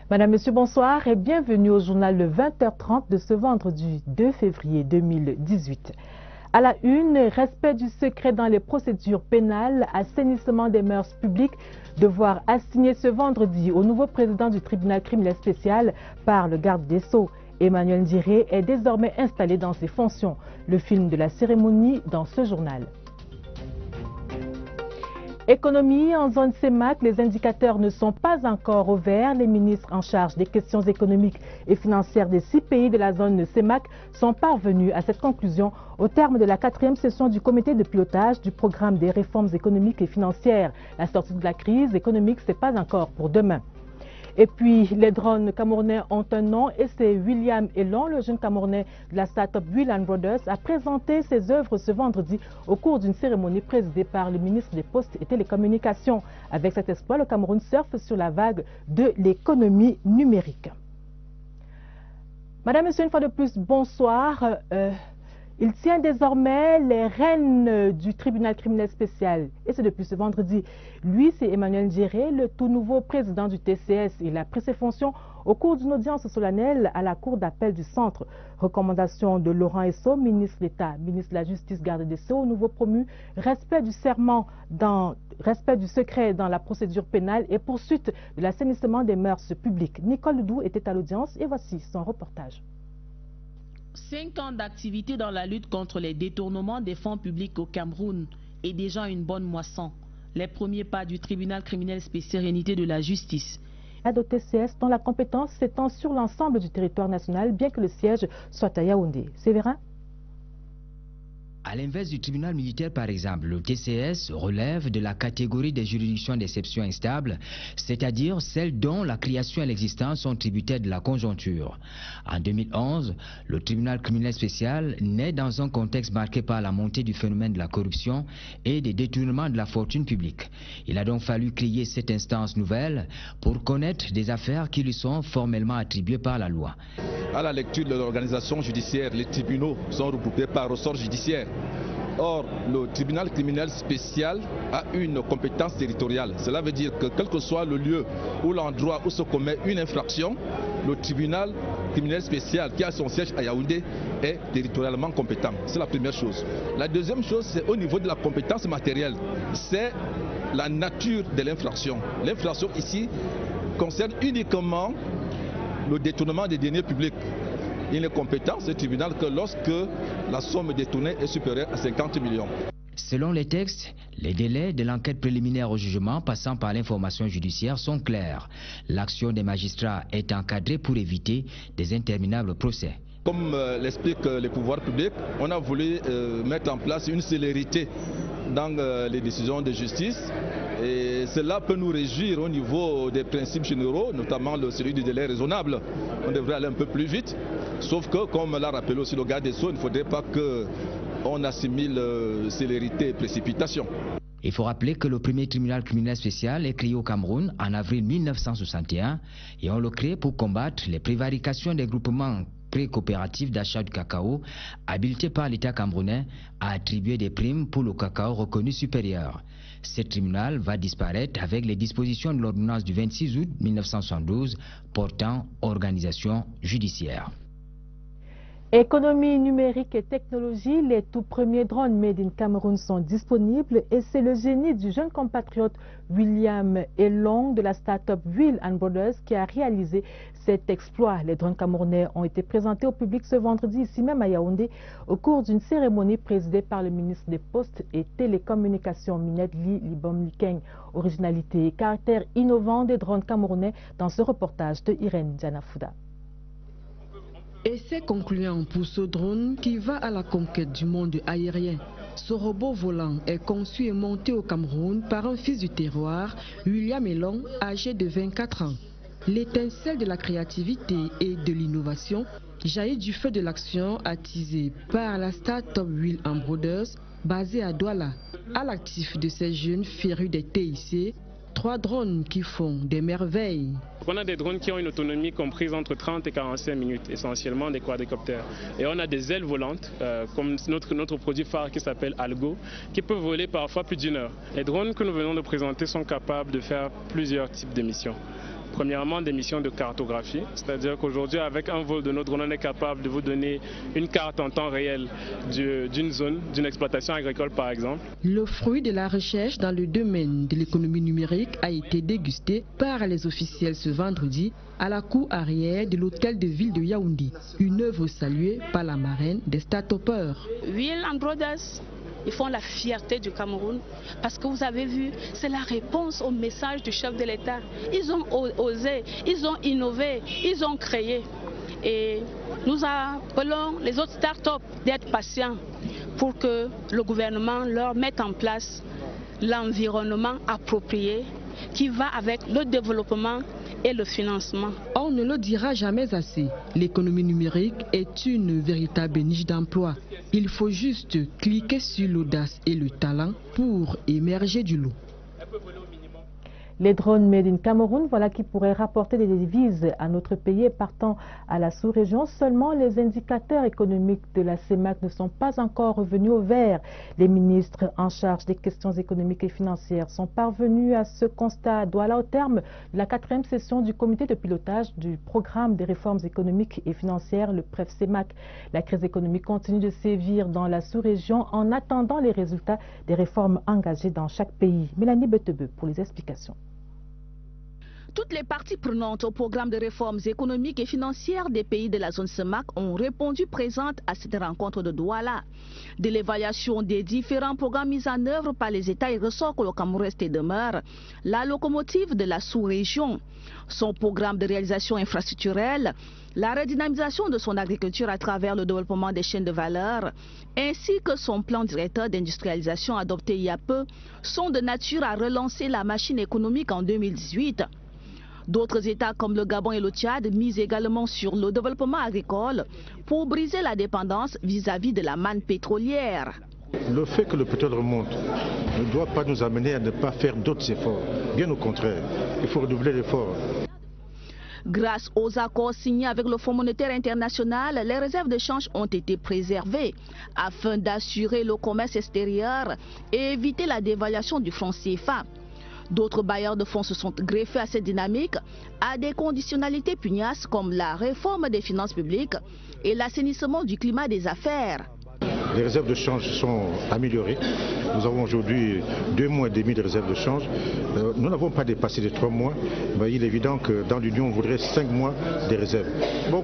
Madame, Monsieur, bonsoir et bienvenue au journal le 20h30 de ce vendredi 2 février 2018. À la une, respect du secret dans les procédures pénales, assainissement des mœurs publiques, devoir assigner ce vendredi au nouveau président du tribunal criminel spécial par le garde des Sceaux. Emmanuel Ndiré est désormais installé dans ses fonctions. Le film de la cérémonie dans ce journal. Économie en zone CEMAC, les indicateurs ne sont pas encore au vert. Les ministres en charge des questions économiques et financières des 6 pays de la zone CEMAC sont parvenus à cette conclusion au terme de la 4e session du comité de pilotage du programme des réformes économiques et financières. La sortie de la crise économique, ce n'est pas encore pour demain. Et puis, les drones camerounais ont un nom et c'est William Elon, le jeune camerounais de la start-up Will & Brothers, a présenté ses œuvres ce vendredi au cours d'une cérémonie présidée par le ministre des Postes et Télécommunications. Avec cet exploit, le Cameroun surfe sur la vague de l'économie numérique. Madame, Monsieur, une fois de plus, bonsoir. Il tient désormais les rênes du tribunal criminel spécial. Et c'est depuis ce vendredi. Lui, c'est Emmanuel Ndiré, le tout nouveau président du TCS. Il a pris ses fonctions au cours d'une audience solennelle à la Cour d'appel du Centre. Recommandation de Laurent Esso, ministre d'État, ministre de la Justice, garde des Sceaux, nouveau promu, respect du serment, respect du secret dans la procédure pénale et poursuite de l'assainissement des mœurs publiques. Nicole Ledoux était à l'audience et voici son reportage. 5 ans d'activité dans la lutte contre les détournements des fonds publics au Cameroun et déjà une bonne moisson. Les premiers pas du tribunal criminel spécial unité de la justice. Au TCS dont la compétence s'étend sur l'ensemble du territoire national, bien que le siège soit à Yaoundé. Séverin? À l'inverse du tribunal militaire par exemple, le TCS relève de la catégorie des juridictions d'exception instables, c'est-à-dire celles dont la création et l'existence sont tributaires de la conjoncture. En 2011, le tribunal criminel spécial naît dans un contexte marqué par la montée du phénomène de la corruption et des détournements de la fortune publique. Il a donc fallu créer cette instance nouvelle pour connaître des affaires qui lui sont formellement attribuées par la loi. À la lecture de l'organisation judiciaire, les tribunaux sont regroupés par ressort judiciaire. Or, le tribunal criminel spécial a une compétence territoriale. Cela veut dire que quel que soit le lieu ou l'endroit où se commet une infraction, le tribunal criminel spécial qui a son siège à Yaoundé est territorialement compétent. C'est la première chose. La deuxième chose, c'est au niveau de la compétence matérielle. C'est la nature de l'infraction. L'infraction ici concerne uniquement le détournement des deniers publics. Il est compétent, ce tribunal, que lorsque la somme détournée est supérieure à 50 millions. Selon les textes, les délais de l'enquête préliminaire au jugement passant par l'information judiciaire sont clairs. L'action des magistrats est encadrée pour éviter des interminables procès. Comme l'expliquent les pouvoirs publics, on a voulu mettre en place une célérité dans les décisions de justice. Et cela peut nous réjouir au niveau des principes généraux, notamment celui du délai raisonnable. On devrait aller un peu plus vite, sauf que, comme l'a rappelé aussi le garde des Sceaux, il ne faudrait pas qu'on assimile célérité et précipitation. Il faut rappeler que le premier tribunal criminel spécial est créé au Cameroun en avril 1961 et on le crée pour combattre les prévarications des groupements pré-coopératifs d'achat du cacao habilités par l'État camerounais à attribuer des primes pour le cacao reconnu supérieur. Ce tribunal va disparaître avec les dispositions de l'ordonnance du 26 août 1972 portant organisation judiciaire. Économie numérique et technologie, les tout premiers drones made in Cameroun sont disponibles et c'est le génie du jeune compatriote William Elong de la start-up Will & Brothers qui a réalisé cet exploit. Les drones camerounais ont été présentés au public ce vendredi ici même à Yaoundé au cours d'une cérémonie présidée par le ministre des Postes et Télécommunications Minedli Libom Likeng. Originalité et caractère innovant des drones camerounais dans ce reportage de Irène Dianafouda. Essai concluant pour ce drone qui va à la conquête du monde aérien. Ce robot volant est conçu et monté au Cameroun par un fils du terroir, William Elong, âgé de 24 ans. L'étincelle de la créativité et de l'innovation jaillit du feu de l'action attisée par la start-up Will & Brothers, basée à Douala. À l'actif de ces jeunes férus des TIC, 3 drones qui font des merveilles. On a des drones qui ont une autonomie comprise entre 30 et 45 minutes, essentiellement des quadricoptères. Et on a des ailes volantes, comme notre produit phare qui s'appelle Algo, qui peut voler parfois plus d'1 heure. Les drones que nous venons de présenter sont capables de faire plusieurs types de missions. Premièrement, des missions de cartographie, c'est-à-dire qu'aujourd'hui, avec un vol de nos drones, on est capable de vous donner une carte en temps réel d'une zone, d'une exploitation agricole par exemple. Le fruit de la recherche dans le domaine de l'économie numérique a été dégusté par les officiels ce vendredi à la cour arrière de l'hôtel de ville de Yaoundé. Une œuvre saluée par la marraine des start-upers. Will & Brothers, ils font la fierté du Cameroun parce que vous avez vu, c'est la réponse au message du chef de l'État. Ils ont osé, ils ont innové, ils ont créé. Et nous appelons les autres start-up d'être patients pour que le gouvernement leur mette en place l'environnement approprié qui va avec le développement et le financement. On ne le dira jamais assez. L'économie numérique est une véritable niche d'emploi. Il faut juste cliquer sur l'audace et le talent pour émerger du lot. Les drones made in Cameroun, voilà qui pourraient rapporter des devises à notre pays et partant à la sous-région. Seulement, les indicateurs économiques de la CEMAC ne sont pas encore revenus au vert. Les ministres en charge des questions économiques et financières sont parvenus à ce constat à Douala au terme de la 4e session du comité de pilotage du programme des réformes économiques et financières, le PREF-CEMAC. La crise économique continue de sévir dans la sous-région en attendant les résultats des réformes engagées dans chaque pays. Mélanie Betebe pour les explications. Toutes les parties prenantes au programme de réformes économiques et financières des pays de la zone CEMAC ont répondu présentes à cette rencontre de Douala. De l'évaluation des différents programmes mis en œuvre par les États, il ressort que le Cameroun reste et demeure la locomotive de la sous-région. Son programme de réalisation infrastructurelle, la redynamisation de son agriculture à travers le développement des chaînes de valeur, ainsi que son plan directeur d'industrialisation adopté il y a peu, sont de nature à relancer la machine économique en 2018. D'autres États comme le Gabon et le Tchad misent également sur le développement agricole pour briser la dépendance vis-à-vis de la manne pétrolière. Le fait que le pétrole remonte ne doit pas nous amener à ne pas faire d'autres efforts. Bien au contraire, il faut redoubler l'effort. Grâce aux accords signés avec le Fonds monétaire international, les réserves de change ont été préservées afin d'assurer le commerce extérieur et éviter la dévaluation du franc CFA. D'autres bailleurs de fonds se sont greffés à cette dynamique à des conditionnalités pugnaces comme la réforme des finances publiques et l'assainissement du climat des affaires. Les réserves de change sont améliorées. Nous avons aujourd'hui 2 mois et demi de réserves de change. Nous n'avons pas dépassé les 3 mois. Mais il est évident que dans l'Union, on voudrait 5 mois de réserves. Bon,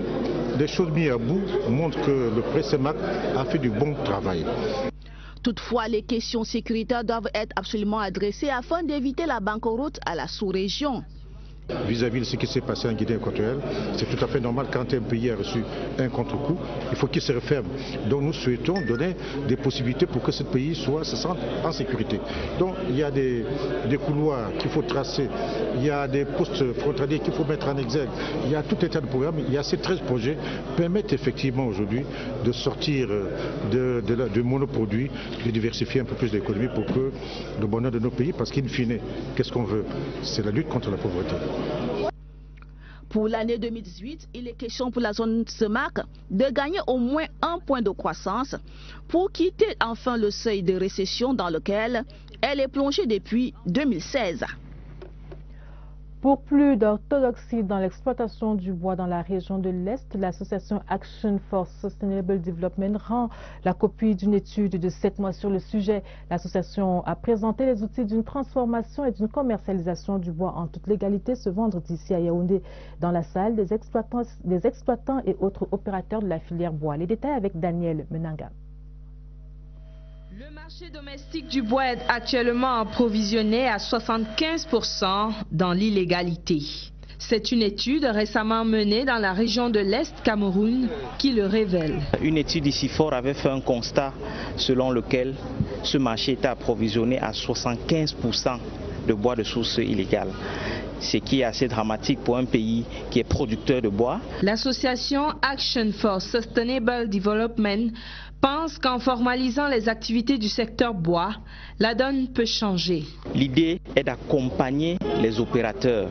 les choses mises à bout montrent que le PREF-CEMAC a fait du bon travail. Toutefois, les questions sécuritaires doivent être absolument adressées afin d'éviter la banqueroute à la sous-région. Vis-à-vis de ce qui s'est passé en Guinée équatoriale, c'est tout à fait normal quand un pays a reçu un contre-coup, il faut qu'il se referme. Donc nous souhaitons donner des possibilités pour que ce pays se sente en sécurité. Donc il y a des couloirs qu'il faut tracer, il y a des postes frontaliers qu'il faut mettre en exergue, il y a tout un tas de programmes, il y a ces 13 projets qui permettent effectivement aujourd'hui de sortir de monoproduits, de diversifier un peu plus l'économie pour que le bonheur de nos pays, parce qu'in fine, qu'est-ce qu'on veut? C'est la lutte contre la pauvreté. Pour l'année 2018, il est question pour la zone CEMAC de gagner au moins 1 point de croissance pour quitter enfin le seuil de récession dans lequel elle est plongée depuis 2016. Pour plus d'orthodoxie dans l'exploitation du bois dans la région de l'Est, l'association Action for Sustainable Development rend la copie d'une étude de 7 mois sur le sujet. L'association a présenté les outils d'une transformation et d'une commercialisation du bois en toute légalité ce vendredi ici à Yaoundé, dans la salle des exploitants et autres opérateurs de la filière bois. Les détails avec Daniel Menanga. Le marché domestique du bois est actuellement approvisionné à 75% dans l'illégalité. C'est une étude récemment menée dans la région de l'Est Cameroun qui le révèle. Une étude ici fort avait fait un constat selon lequel ce marché était approvisionné à 75% de bois de source illégale. Ce qui est assez dramatique pour un pays qui est producteur de bois. L'association Action for Sustainable Development pense qu'en formalisant les activités du secteur bois, la donne peut changer. L'idée est d'accompagner les opérateurs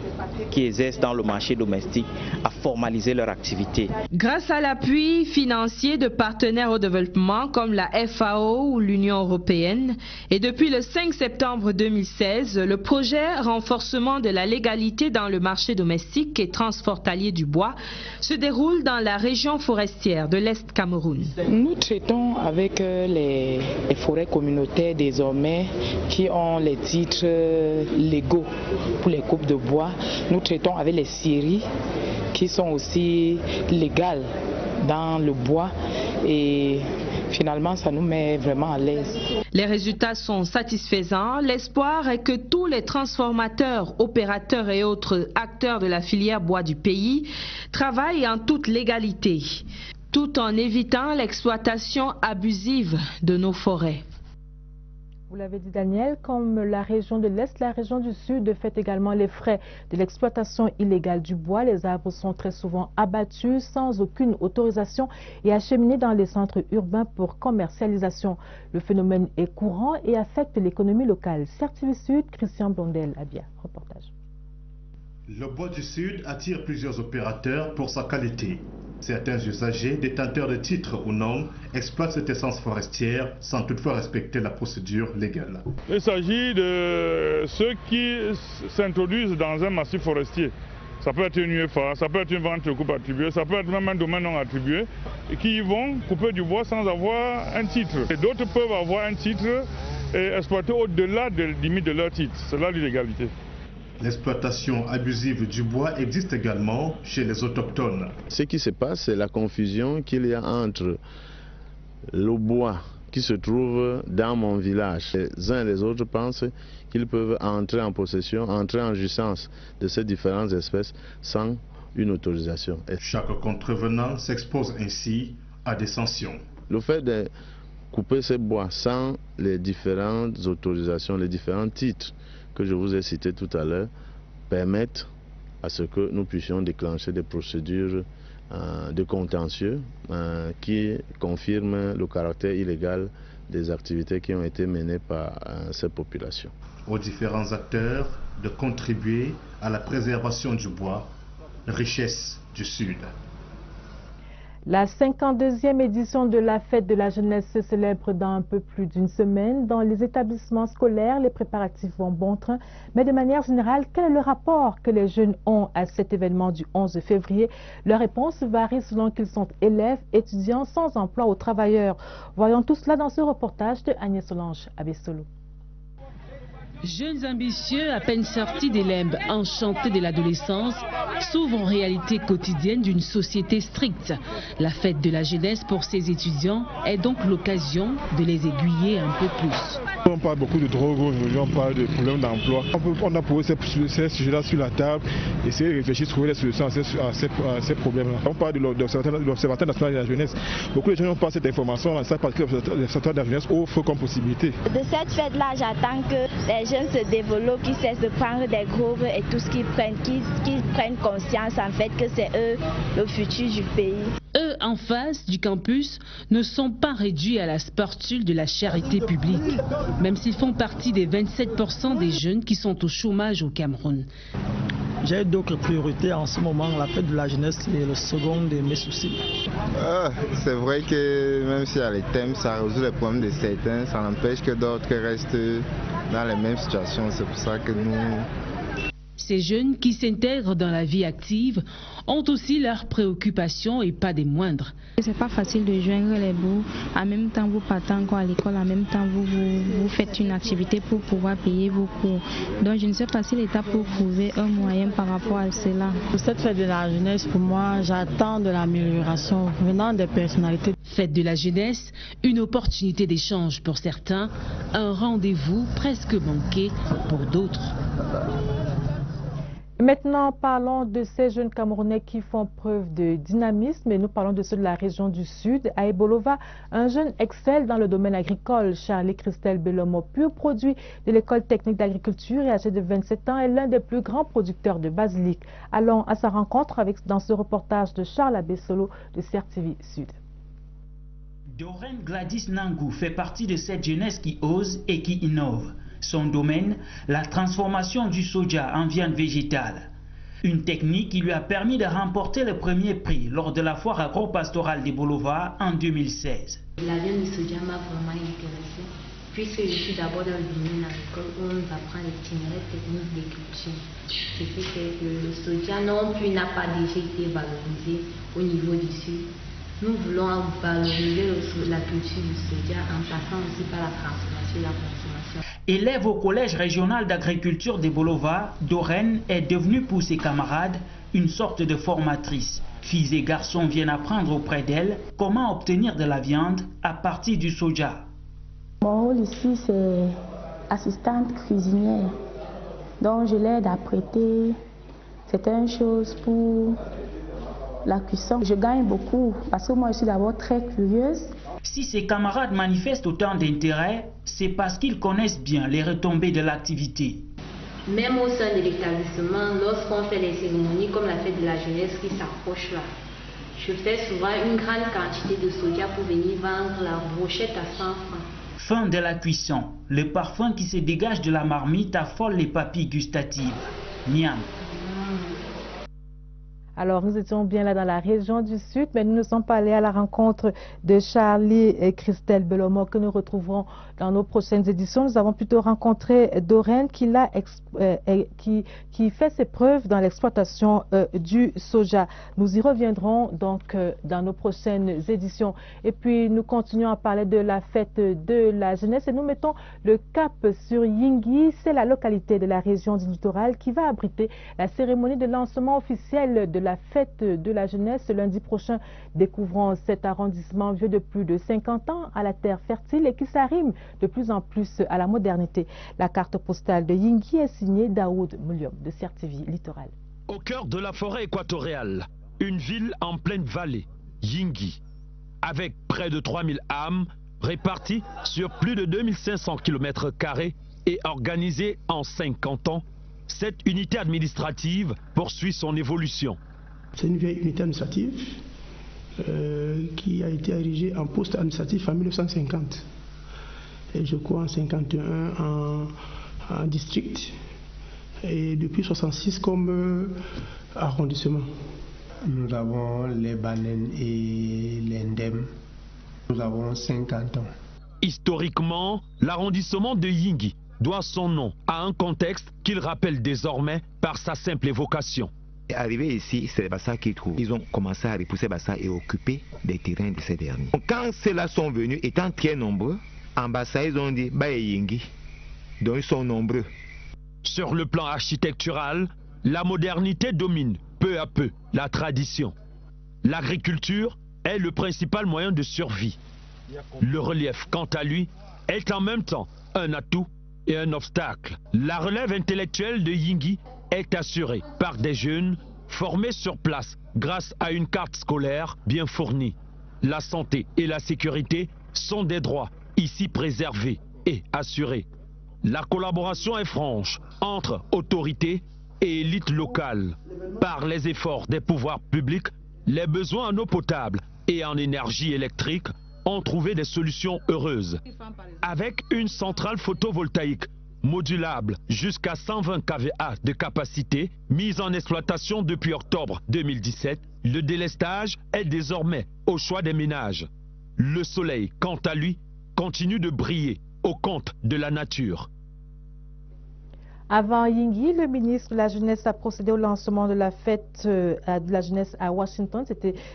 qui exercent dans le marché domestique à formaliser leur activité. Grâce à l'appui financier de partenaires au développement comme la FAO ou l'Union européenne, et depuis le 5 septembre 2016, le projet renforcement de la légalité dans le marché domestique et transfrontalier du bois se déroule dans la région forestière de l'Est Cameroun. Nous traitons avec les forêts communautaires désormais qui ont les titres légaux pour les coupes de bois. Nous traitons avec les scieries qui sont aussi légales dans le bois et finalement ça nous met vraiment à l'aise. Les résultats sont satisfaisants. L'espoir est que tous les transformateurs, opérateurs et autres acteurs de la filière bois du pays travaillent en toute légalité, tout en évitant l'exploitation abusive de nos forêts. Vous l'avez dit Daniel, comme la région de l'Est, la région du Sud fait également les frais de l'exploitation illégale du bois. Les arbres sont très souvent abattus sans aucune autorisation et acheminés dans les centres urbains pour commercialisation. Le phénomène est courant et affecte l'économie locale. Certivi Sud, Christian Blondel, Abia, reportage. Le bois du Sud attire plusieurs opérateurs pour sa qualité. Certains usagers, détenteurs de titres ou non, exploitent cette essence forestière sans toutefois respecter la procédure légale. Il s'agit de ceux qui s'introduisent dans un massif forestier. Ça peut être une UFA, ça peut être une vente de coupe attribuée, ça peut être même un domaine non attribué, et qui vont couper du bois sans avoir un titre. Et d'autres peuvent avoir un titre et exploiter au-delà des limites de leur titre. C'est là l'illégalité. L'exploitation abusive du bois existe également chez les autochtones. Ce qui se passe, c'est la confusion qu'il y a entre le bois qui se trouve dans mon village. Les uns et les autres pensent qu'ils peuvent entrer en possession, entrer en jouissance de ces différentes espèces sans une autorisation. Chaque contrevenant s'expose ainsi à des sanctions. Le fait de couper ces bois sans les différentes autorisations, les différents titres que je vous ai cités tout à l'heure, permettent à ce que nous puissions déclencher des procédures de contentieux qui confirment le caractère illégal des activités qui ont été menées par ces populations. Aux différents acteurs de contribuer à la préservation du bois, richesse du Sud. La 52e édition de la fête de la jeunesse se célèbre dans un peu plus d'une semaine. Dans les établissements scolaires, les préparatifs vont bon train. Mais de manière générale, quel est le rapport que les jeunes ont à cet événement du 11 février? Leur réponse varie selon qu'ils sont élèves, étudiants, sans emploi ou travailleurs. Voyons tout cela dans ce reportage de Agnès Solange Abessolo. Jeunes ambitieux, à peine sortis des limbes enchantés de l'adolescence, s'ouvrent en réalité quotidienne d'une société stricte. La fête de la jeunesse pour ces étudiants est donc l'occasion de les aiguiller un peu plus. On parle beaucoup de drogue aujourd'hui, on parle de problèmes d'emploi. On a posé ces sujets-là sur la table, essayer de réfléchir, trouver des solutions à ces problèmes-là. On parle de l'Observatoire national de la jeunesse. Beaucoup de gens n'ont pas cette information, ça parce que l'Observatoire de la jeunesse offre comme possibilité. De cette fête-là, j'attends que les jeunes se développent, qu'ils cessent de prendre des groupes et tout ce qu'ils prennent conscience en fait que c'est eux le futur du pays. Eux, en face du campus, ne sont pas réduits à la sportule de la charité publique, même s'ils font partie des 27% des jeunes qui sont au chômage au Cameroun. J'ai d'autres priorités en ce moment. La fête de la jeunesse, c'est le second de mes soucis. C'est vrai que même s'il y a les thèmes, ça résout les problèmes de certains, ça n'empêche que d'autres restent dans les mêmes situations. C'est pour ça que nous... Ces jeunes qui s'intègrent dans la vie active ont aussi leurs préoccupations et pas des moindres. C'est pas facile de joindre les bouts. En même temps, vous partez encore à l'école, en même temps, vous faites une activité pour pouvoir payer vos cours. Donc, je ne sais pas si l'État peut trouver un moyen par rapport à cela. Pour cette fête de la jeunesse, pour moi, j'attends de l'amélioration venant des personnalités. Fête de la jeunesse, une opportunité d'échange pour certains, un rendez-vous presque manqué pour d'autres. Maintenant, parlons de ces jeunes Camerounais qui font preuve de dynamisme et nous parlons de ceux de la région du Sud. À Ebolova, un jeune excelle dans le domaine agricole. Charlie Christelle Belomo, pur produit de l'école technique d'agriculture et âgé de 27 ans, est l'un des plus grands producteurs de basilic. Allons à sa rencontre dans ce reportage de Charles Abessolo de CRTV Sud. Doreen Gladys Nangou fait partie de cette jeunesse qui ose et qui innove. Son domaine, la transformation du soja en viande végétale. Une technique qui lui a permis de remporter le premier prix lors de la foire agro-pastorale de Bolova en 2016. La viande du soja m'a vraiment intéressée, puisque je suis d'abord dans le domaine agricole où on nous apprend l'itinéraire technique des cultures. Ce qui fait que le soja non plus n'a pas déjà été valorisé au niveau du Sud. Nous voulons valoriser la culture du soja en passant aussi par la transformation et la consommation. Élève au collège régional d'agriculture de Bolova, Doreen est devenue pour ses camarades une sorte de formatrice. Filles et garçons viennent apprendre auprès d'elle comment obtenir de la viande à partir du soja. Mon rôle ici, c'est assistante cuisinière. Donc je l'aide à prêter certaines choses pour la cuisson. Je gagne beaucoup parce que moi je suis d'abord très curieuse. Si ses camarades manifestent autant d'intérêt, c'est parce qu'ils connaissent bien les retombées de l'activité. Même au sein de l'établissement, lorsqu'on fait les cérémonies comme la fête de la jeunesse qui s'approche là, je fais souvent une grande quantité de soja pour venir vendre la brochette à 100 francs. Fin de la cuisson. Le parfum qui se dégage de la marmite affole les papilles gustatives. Miam. Alors, nous étions bien là dans la région du Sud, mais nous ne sommes pas allés à la rencontre de Charlie et Christelle Belomo que nous retrouverons dans nos prochaines éditions. Nous avons plutôt rencontré Doreen qui fait ses preuves dans l'exploitation du soja. Nous y reviendrons donc dans nos prochaines éditions. Et puis, nous continuons à parler de la fête de la jeunesse et nous mettons le cap sur Yingui. C'est la localité de la région du littoral qui va abriter la cérémonie de lancement officiel de la fête de la jeunesse lundi prochain. Découvrons cet arrondissement vieux de plus de 50 ans à la terre fertile et qui s'arrime de plus en plus à la modernité. La carte postale de Yingui est signée Daoud Mouliom de CRTV Littoral. Au cœur de la forêt équatoriale, une ville en pleine vallée, Yingui, avec près de 3000 âmes réparties sur plus de 2500 km² et organisée en 50 ans, cette unité administrative poursuit son évolution. C'est une vieille unité administrative qui a été érigée en poste administratif en 1950. Et je crois en 1951 en district. Et depuis 1966 comme arrondissement. Nous avons les Banen et l'Indem. Nous avons 50 ans. Historiquement, l'arrondissement de Yingui doit son nom à un contexte qu'il rappelle désormais par sa simple évocation. Arrivé ici, c'est les Bassa qui trouvent. Ils ont commencé à repousser Bassa et occuper des terrains de ces derniers. Quand ceux-là sont venus, étant très nombreux, en Bassa, ils ont dit Baye Yingui. Donc ils sont nombreux. Sur le plan architectural, la modernité domine peu à peu la tradition. L'agriculture est le principal moyen de survie. Le relief, quant à lui, est en même temps un atout et un obstacle. La relève intellectuelle de Yingui est assurée par des jeunes formés sur place grâce à une carte scolaire bien fournie. La santé et la sécurité sont des droits ici préservés et assurés. La collaboration est franche entre autorités et élites locales. Par les efforts des pouvoirs publics, les besoins en eau potable et en énergie électrique ont trouvé des solutions heureuses. Avec une centrale photovoltaïque modulable jusqu'à 120 kVA de capacité, mise en exploitation depuis octobre 2017, le délestage est désormais au choix des ménages. Le soleil, quant à lui, continue de briller au compte de la nature. Avant Yingui, le ministre de la Jeunesse a procédé au lancement de la fête de la jeunesse à Washington.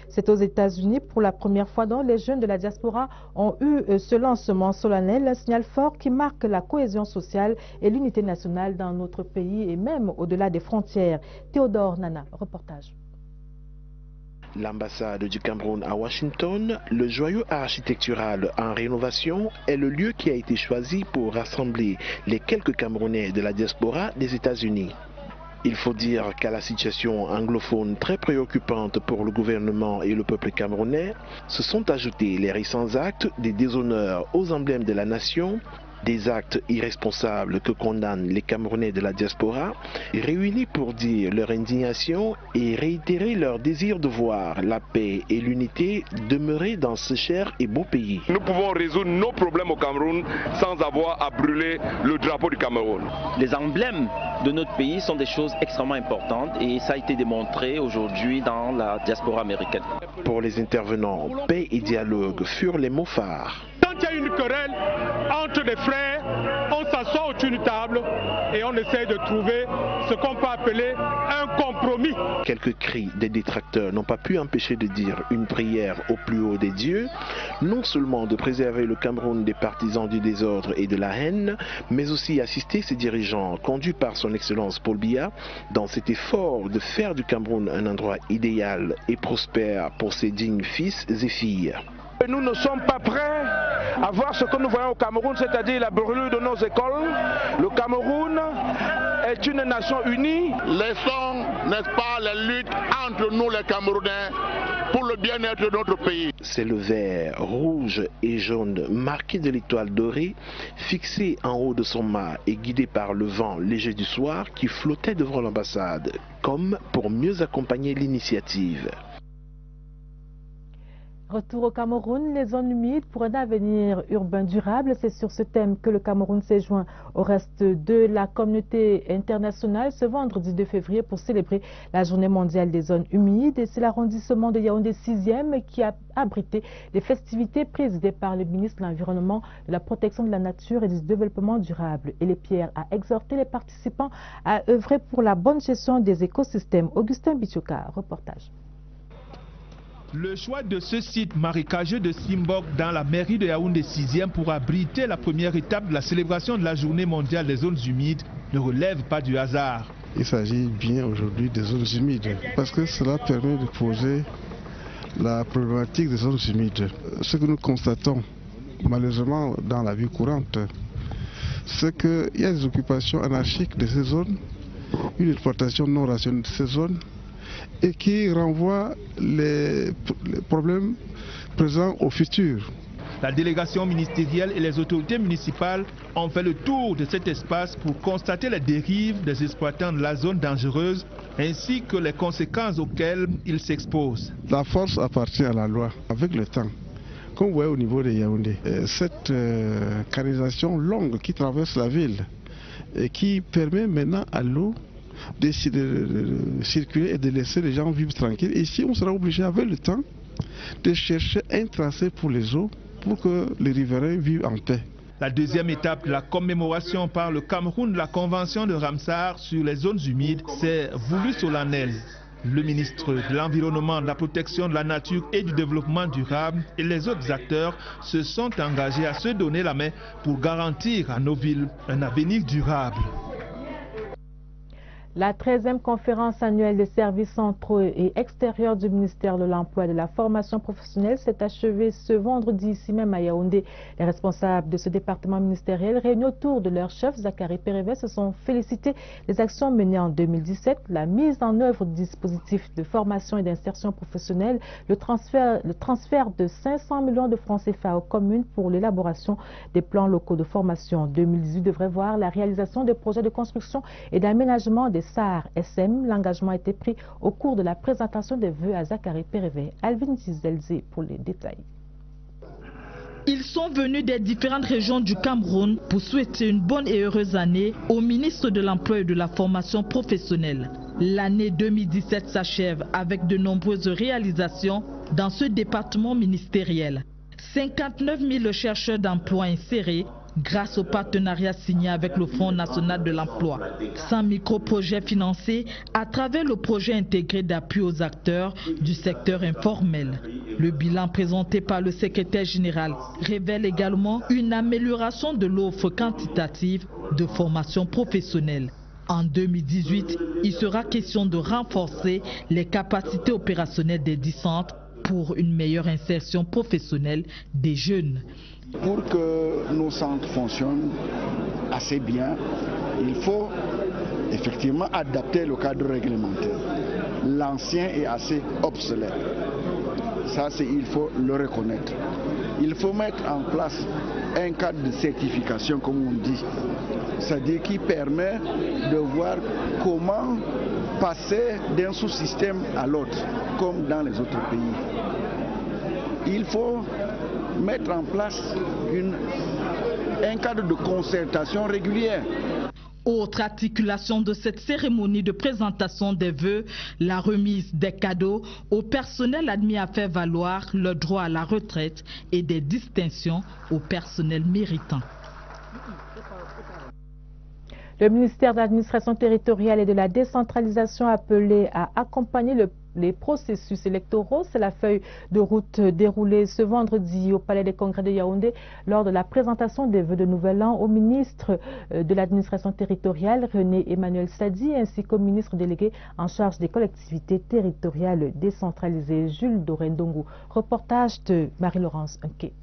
C'est aux États-Unis pour la première fois dont les jeunes de la diaspora ont eu ce lancement solennel, un signal fort qui marque la cohésion sociale et l'unité nationale dans notre pays et même au-delà des frontières. Théodore Nana, reportage. L'ambassade du Cameroun à Washington, le joyau architectural en rénovation, est le lieu qui a été choisi pour rassembler les quelques Camerounais de la diaspora des États-Unis. Il faut dire qu'à la situation anglophone très préoccupante pour le gouvernement et le peuple camerounais, se sont ajoutés les récents actes des déshonneurs aux emblèmes de la nation Des actes irresponsables que condamnent les Camerounais de la diaspora, réunis pour dire leur indignation et réitérer leur désir de voir la paix et l'unité demeurer dans ce cher et beau pays. Nous pouvons résoudre nos problèmes au Cameroun sans avoir à brûler le drapeau du Cameroun. Les emblèmes de notre pays sont des choses extrêmement importantes et ça a été démontré aujourd'hui dans la diaspora américaine. Pour les intervenants, paix et dialogue furent les mots phares. Quand il y a une querelle entre des frères, on s'assoit autour d'une table et on essaie de trouver ce qu'on peut appeler un compromis. Quelques cris des détracteurs n'ont pas pu empêcher de dire une prière au plus haut des dieux, non seulement de préserver le Cameroun des partisans du désordre et de la haine, mais aussi assister ses dirigeants, conduits par son Excellence Paul Biya, dans cet effort de faire du Cameroun un endroit idéal et prospère pour ses dignes fils et filles. Nous ne sommes pas prêts à voir ce que nous voyons au Cameroun, c'est-à-dire la brûlure de nos écoles. Le Cameroun est une nation unie. Laissons, n'est-ce pas, la lutte entre nous les Camerounais pour le bien-être de notre pays. C'est le vert, rouge et jaune marqué de l'étoile dorée, fixé en haut de son mât et guidé par le vent léger du soir qui flottait devant l'ambassade, comme pour mieux accompagner l'initiative. Retour au Cameroun, les zones humides pour un avenir urbain durable. C'est sur ce thème que le Cameroun s'est joint au reste de la communauté internationale ce vendredi 2 février pour célébrer la journée mondiale des zones humides. Et c'est l'arrondissement de Yaoundé 6e qui a abrité les festivités présidées par le ministre de l'Environnement, de la Protection de la Nature et du Développement durable. Et les Pierres a exhorté les participants à œuvrer pour la bonne gestion des écosystèmes. Augustin Bichoka, reportage. Le choix de ce site marécageux de Simbok dans la mairie de Yaoundé 6e pour abriter la première étape de la célébration de la journée mondiale des zones humides ne relève pas du hasard. Il s'agit bien aujourd'hui des zones humides parce que cela permet de poser la problématique des zones humides. Ce que nous constatons malheureusement dans la vie courante, c'est qu'il y a des occupations anarchiques de ces zones, une exploitation non rationnelle de ces zones, et qui renvoie les problèmes présents au futur. La délégation ministérielle et les autorités municipales ont fait le tour de cet espace pour constater les dérives des exploitants de la zone dangereuse ainsi que les conséquences auxquelles ils s'exposent. La force appartient à la loi avec le temps. Comme vous voyez au niveau de Yaoundé, cette canalisation longue qui traverse la ville et qui permet maintenant à l'eau de circuler et de laisser les gens vivre tranquilles. Ici, on sera obligé avec le temps de chercher un tracé pour les eaux pour que les riverains vivent en paix. La deuxième étape de la commémoration par le Cameroun de la Convention de Ramsar sur les zones humides s'est voulue solennelle. Le ministre de l'Environnement, de la Protection de la Nature et du Développement durable et les autres acteurs se sont engagés à se donner la main pour garantir à nos villes un avenir durable. La 13e conférence annuelle des services centraux et extérieurs du ministère de l'Emploi et de la Formation professionnelle s'est achevée ce vendredi ici même à Yaoundé. Les responsables de ce département ministériel réunis autour de leur chef Zachary Pérévet se sont félicités des actions menées en 2017, la mise en œuvre du dispositif de formation et d'insertion professionnelle, le transfert de 500 millions de francs CFA aux communes pour l'élaboration des plans locaux de formation. 2018 devrait voir la réalisation des projets de construction et d'aménagement des SAR SM. L'engagement a été pris au cours de la présentation des vœux à Zachary Pérévet. Alvin Zizelze pour les détails. Ils sont venus des différentes régions du Cameroun pour souhaiter une bonne et heureuse année au ministre de l'Emploi et de la Formation professionnelle. L'année 2017 s'achève avec de nombreuses réalisations dans ce département ministériel. 59 000 chercheurs d'emploi insérés grâce au partenariat signé avec le Fonds national de l'emploi. 100 micro-projets financés à travers le projet intégré d'appui aux acteurs du secteur informel. Le bilan présenté par le secrétaire général révèle également une amélioration de l'offre quantitative de formation professionnelle. En 2018, il sera question de renforcer les capacités opérationnelles des 10 centres pour une meilleure insertion professionnelle des jeunes. Pour que nos centres fonctionnent assez bien, il faut effectivement adapter le cadre réglementaire. L'ancien est assez obsolète. Ça, il faut le reconnaître. il faut mettre en place un cadre de certification, comme on dit, c'est-à-dire qui permet de voir comment passer d'un sous-système à l'autre, comme dans les autres pays. Il faut mettre en place un cadre de concertation régulière. Autre articulation de cette cérémonie de présentation des vœux, la remise des cadeaux au personnel admis à faire valoir le droit à la retraite et des distinctions au personnel méritant. Le ministère de l'Administration territoriale et de la décentralisation a appelé à accompagner les processus électoraux. C'est la feuille de route déroulée ce vendredi au Palais des Congrès de Yaoundé lors de la présentation des vœux de Nouvel An au ministre de l'Administration territoriale, René Emmanuel Sadi, ainsi qu'au ministre délégué en charge des collectivités territoriales décentralisées, Jules Dorendongo. Reportage de Marie-Laurence Unke.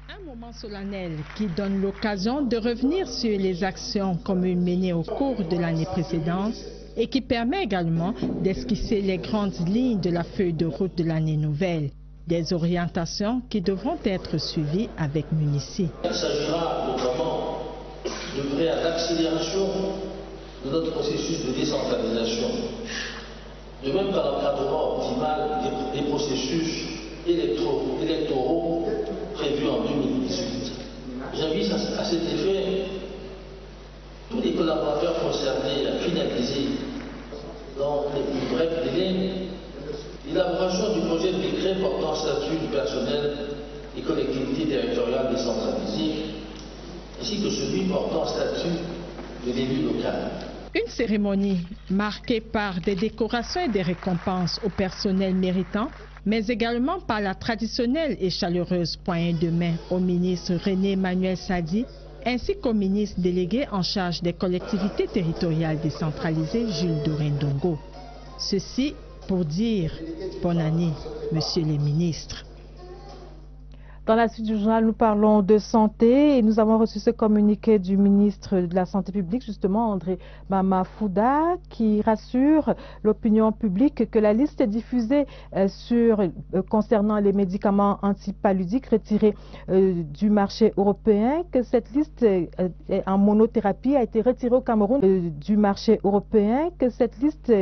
Un moment solennel qui donne l'occasion de revenir sur les actions communes menées au cours de l'année précédente et qui permet également d'esquisser les grandes lignes de la feuille de route de l'année nouvelle. Des orientations qui devront être suivies avec munitie. Il s'agira notamment d'œuvrer à l'accélération de notre processus de décentralisation, de même qu'à l'encadrement optimal des processus électoraux prévus en 2018. J'invite à cet effet tous les collaborateurs concernés à finaliser dans les plus brefs délais l'élaboration du projet de décret portant statut du personnel des collectivités territoriales décentralisées ainsi que celui portant statut de l'élu local. Une cérémonie marquée par des décorations et des récompenses au personnel méritant, mais également par la traditionnelle et chaleureuse poignée de main au ministre René Emmanuel Sadi, ainsi qu'au ministre délégué en charge des collectivités territoriales décentralisées, Jules Dorendongo. Ceci pour dire bonne année, messieurs les ministres. Dans la suite du journal, nous parlons de santé et nous avons reçu ce communiqué du ministre de la Santé publique, justement André Mamafouda, qui rassure l'opinion publique que la liste diffusée concernant les médicaments antipaludiques retirés du marché européen, que cette liste en monothérapie a été retirée au Cameroun du marché européen, que cette liste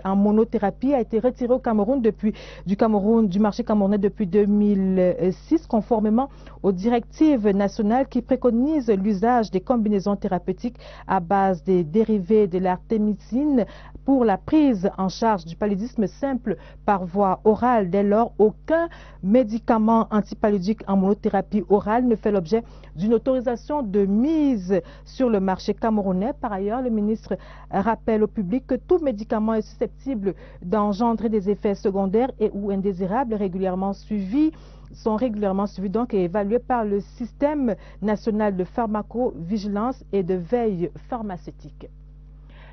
en monothérapie a été retirée au Cameroun du marché camerounais depuis 2006. Conformément aux directives nationales qui préconisent l'usage des combinaisons thérapeutiques à base des dérivés de l'artémisine pour la prise en charge du paludisme simple par voie orale. Dès lors, aucun médicament antipaludique en monothérapie orale ne fait l'objet d'une autorisation de mise sur le marché camerounais. Par ailleurs, le ministre rappelle au public que tout médicament est susceptible d'engendrer des effets secondaires et ou indésirables sont régulièrement suivis donc et évalués par le système national de pharmacovigilance et de veille pharmaceutique.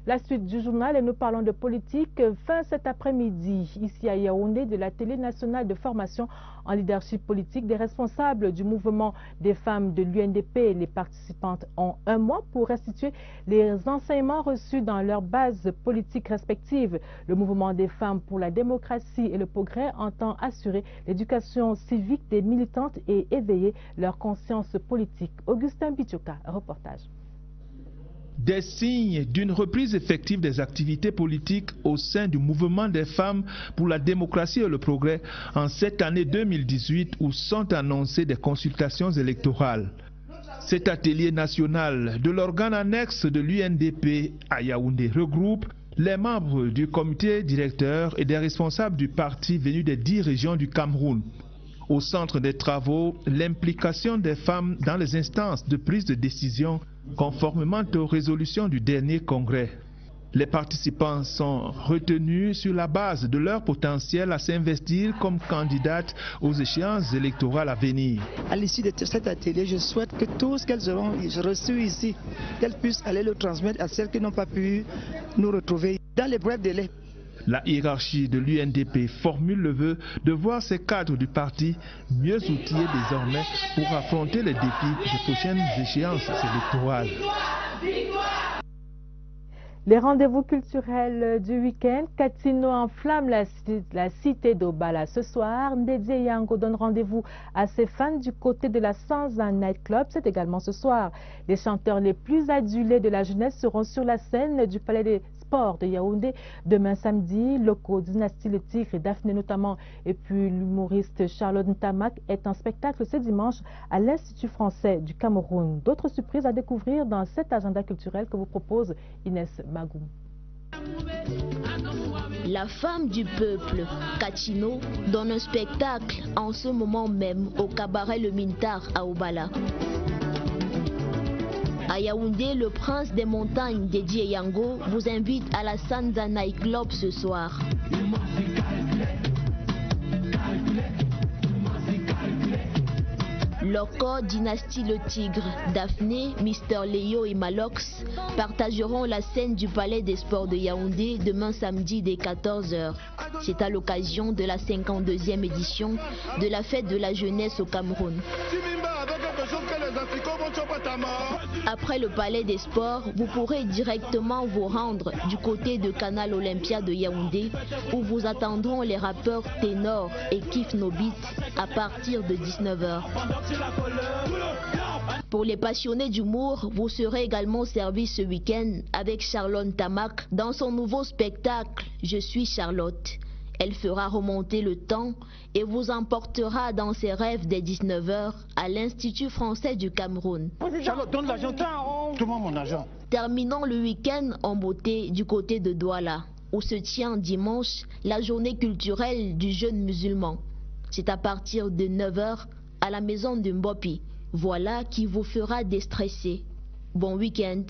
La suite du journal et nous parlons de politique. Fin cet après-midi, ici à Yaoundé, de la Télé nationale de formation en leadership politique, des responsables du mouvement des femmes de l'UNDP. Les participantes ont un mois pour restituer les enseignements reçus dans leurs bases politiques respectives. Le mouvement des femmes pour la démocratie et le progrès entend assurer l'éducation civique des militantes et éveiller leur conscience politique. Augustin Bichoka, reportage. Des signes d'une reprise effective des activités politiques au sein du mouvement des femmes pour la démocratie et le progrès en cette année 2018 où sont annoncées des consultations électorales. Cet atelier national de l'organe annexe de l'UNDP à Yaoundé regroupe les membres du comité directeur et des responsables du parti venus des 10 régions du Cameroun. Au centre des travaux, l'implication des femmes dans les instances de prise de décision conformément aux résolutions du dernier congrès. Les participants sont retenus sur la base de leur potentiel à s'investir comme candidates aux échéances électorales à venir. À l'issue de cet atelier, je souhaite que tout ce qu'elles auront reçu ici, qu'elles puissent aller le transmettre à celles qui n'ont pas pu nous retrouver dans les brefs délais. La hiérarchie de l'UNDP formule le vœu de voir ces cadres du parti mieux outillés désormais pour affronter les défis des prochaines échéances électorales. Les rendez-vous culturels du week-end, Katino enflamme la cité d'Obala ce soir. Ndédié Yango donne rendez-vous à ses fans du côté de la Sanza Night Club. C'est également ce soir. Les chanteurs les plus adulés de la jeunesse seront sur la scène du Palais des Sports de Yaoundé demain samedi. Locaux, Dynastie Le Tigre et Daphné notamment, et puis l'humoriste Charlotte Ntamak est en spectacle ce dimanche à l'Institut français du Cameroun. D'autres surprises à découvrir dans cet agenda culturel que vous propose Inès Magoum. La femme du peuple, Katino, donne un spectacle en ce moment même au cabaret Le Mintar à Obala. À Yaoundé, le prince des montagnes Ndédié Yango vous invite à la Sanza Night Club ce soir. Loco, Dynastie Le Tigre, Daphné, Mister Léo et Malox partageront la scène du Palais des Sports de Yaoundé demain samedi dès 14 h. C'est à l'occasion de la 52e édition de la fête de la jeunesse au Cameroun. Après le Palais des Sports, vous pourrez directement vous rendre du côté de Canal Olympia de Yaoundé où vous attendront les rappeurs Ténor et Kif Nobit à partir de 19 h. Pour les passionnés d'humour, vous serez également servis ce week-end avec Charlotte Ntamak dans son nouveau spectacle « Je suis Charlotte ». Elle fera remonter le temps et vous emportera dans ses rêves dès 19 h à l'Institut français du Cameroun. Charlotte, donne l'argent. Donne-moi mon argent. Terminons le week-end en beauté du côté de Douala, où se tient dimanche la journée culturelle du jeune musulman. C'est à partir de 9 h à la maison de Mbopi. Voilà qui vous fera déstresser. Bon week-end.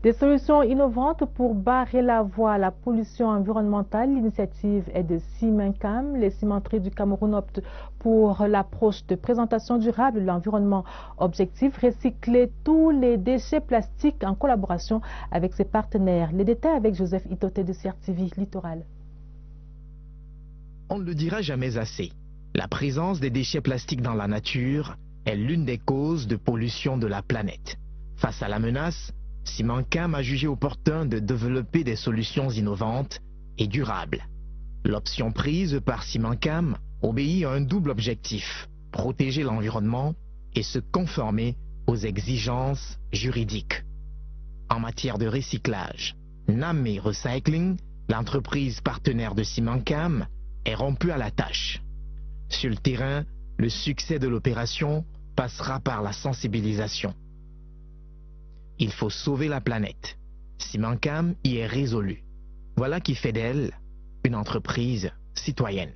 Des solutions innovantes pour barrer la voie à la pollution environnementale. L'initiative est de Cimencam. Les cimenteries du Cameroun optent pour l'approche de présentation durable de l'environnement. Objectif, recycler tous les déchets plastiques en collaboration avec ses partenaires. Les détails avec Joseph Itoté de CRTV Littoral. On ne le dira jamais assez. La présence des déchets plastiques dans la nature est l'une des causes de pollution de la planète. Face à la menace, Cimencam a jugé opportun de développer des solutions innovantes et durables. L'option prise par Cimencam obéit à un double objectif, protéger l'environnement et se conformer aux exigences juridiques. En matière de recyclage, Namé Recycling, l'entreprise partenaire de Cimencam, est rompue à la tâche. Sur le terrain, le succès de l'opération passera par la sensibilisation. Il faut sauver la planète. Cimencam y est résolu. Voilà qui fait d'elle une entreprise citoyenne.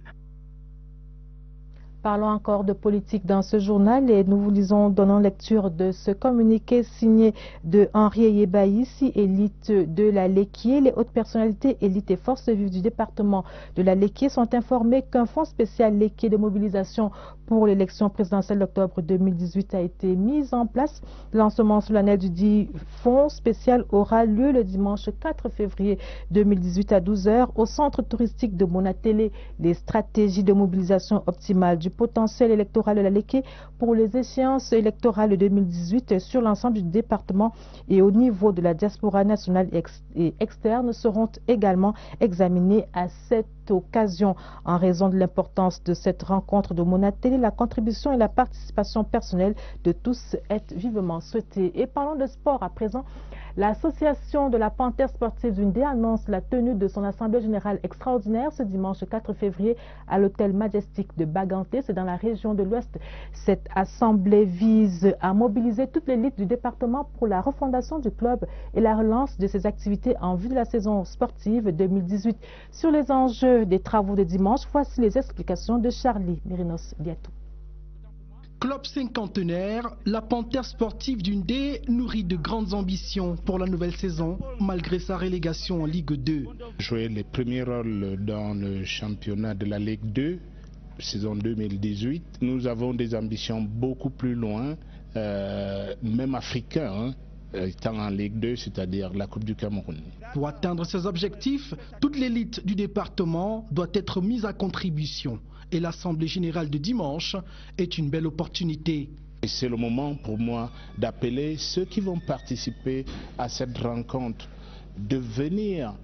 Parlons encore de politique dans ce journal et nous vous donnons lecture de ce communiqué signé de Henri Yebaïsi, élite de la Léquié. Les hautes personnalités, élites et forces vives du département de la Léquié sont informées qu'un fonds spécial Léquié de mobilisation pour l'élection présidentielle d'octobre 2018 a été mis en place. Le lancement solennel du dit fonds spécial aura lieu le dimanche 4 février 2018 à 12 h au centre touristique de Monatélé. Les stratégies de mobilisation optimale du potentiel électoral de la Léquié pour les échéances électorales de 2018 sur l'ensemble du département et au niveau de la diaspora nationale et externe seront également examinées à cette occasion. En raison de l'importance de cette rencontre de Monatélé, la contribution et la participation personnelle de tous est vivement souhaitée. Et parlons de sport à présent. L'association de la Panthère sportive d'Undé annonce la tenue de son assemblée générale extraordinaire ce dimanche 4 février à l'hôtel Majestic de Baganté, c'est dans la région de l'Ouest. Cette assemblée vise à mobiliser toute l'élite du département pour la refondation du club et la relance de ses activités en vue de la saison sportive 2018. Sur les enjeux des travaux de dimanche, voici les explications de Charlie Mérinos Diatou. Club cinquantenaire, la Panthère sportive d'Undé nourrit de grandes ambitions pour la nouvelle saison, malgré sa relégation en Ligue 2. Jouer les premiers rôles dans le championnat de la Ligue 2, saison 2018, nous avons des ambitions beaucoup plus loin, même africains, étant en Ligue 2, c'est-à-dire la Coupe du Cameroun. Pour atteindre ces objectifs, toute l'élite du département doit être mise à contribution. Et l'Assemblée générale de dimanche est une belle opportunité. Et c'est le moment pour moi d'appeler ceux qui vont participer à cette rencontre de venir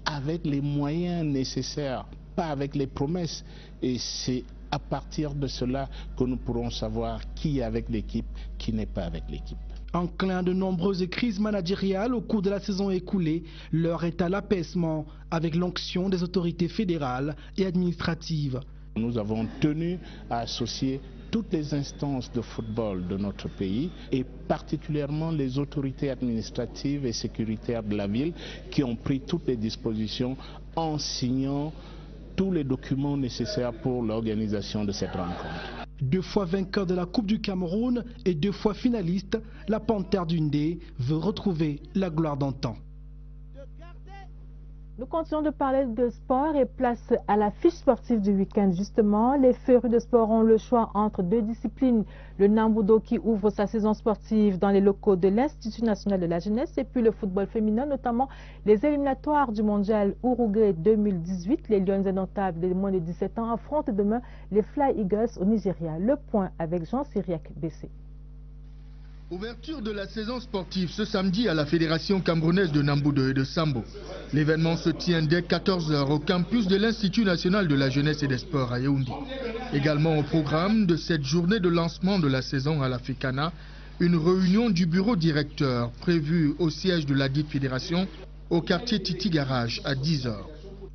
avec les moyens nécessaires, pas avec les promesses. Et c'est à partir de cela que nous pourrons savoir qui est avec l'équipe, qui n'est pas avec l'équipe. Enclin de nombreuses crises managériales au cours de la saison écoulée, l'heure est à l'apaisement avec l'onction des autorités fédérales et administratives. Nous avons tenu à associer toutes les instances de football de notre pays et particulièrement les autorités administratives et sécuritaires de la ville qui ont pris toutes les dispositions en signant tous les documents nécessaires pour l'organisation de cette rencontre. 2 fois vainqueur de la Coupe du Cameroun et 2 fois finaliste, la Panthère du Ndé veut retrouver la gloire d'antan. Nous continuons de parler de sport et place à la fiche sportive du week-end. Justement, les férus de sport ont le choix entre 2 disciplines. Le Nambudo qui ouvre sa saison sportive dans les locaux de l'Institut national de la jeunesse et puis le football féminin, notamment les éliminatoires du mondial Uruguay 2018. Les Lions indomptables des moins de 17 ans affrontent demain les Fly Eagles au Nigeria. Le point avec Jean-Cyriac Bessé. Ouverture de la saison sportive ce samedi à la Fédération camerounaise de Nambudo et de Sambo. L'événement se tient dès 14 h au campus de l'Institut national de la jeunesse et des sports à Yaoundé. Également au programme de cette journée de lancement de la saison à la FECANA, une réunion du bureau directeur prévue au siège de la dite fédération au quartier Titi Garage à 10 h.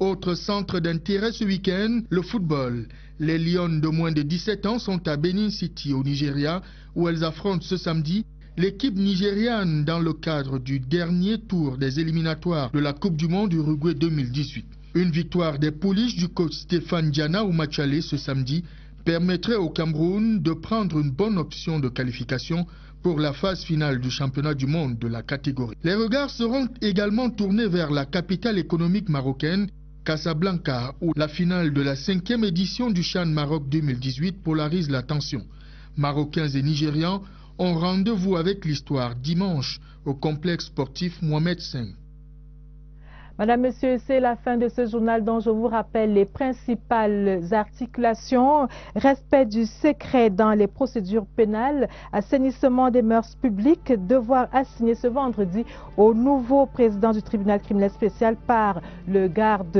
Autre centre d'intérêt ce week-end, le football. Les Lions de moins de 17 ans sont à Benin City au Nigeria où elles affrontent ce samedi l'équipe nigériane dans le cadre du dernier tour des éliminatoires de la Coupe du Monde Uruguay 2018. Une victoire des pouliches du coach Stéphane Diana au match aller ce samedi permettrait au Cameroun de prendre une bonne option de qualification pour la phase finale du championnat du monde de la catégorie. Les regards seront également tournés vers la capitale économique marocaine, Casablanca, où la finale de la 5e édition du CHAN Maroc 2018 polarise l'attention. Marocains et Nigérians ont rendez-vous avec l'histoire dimanche au complexe sportif Mohamed V. Madame, Monsieur, c'est la fin de ce journal dont je vous rappelle les principales articulations. Respect du secret dans les procédures pénales, assainissement des mœurs publiques, devoir assigné ce vendredi au nouveau président du tribunal criminel spécial par le garde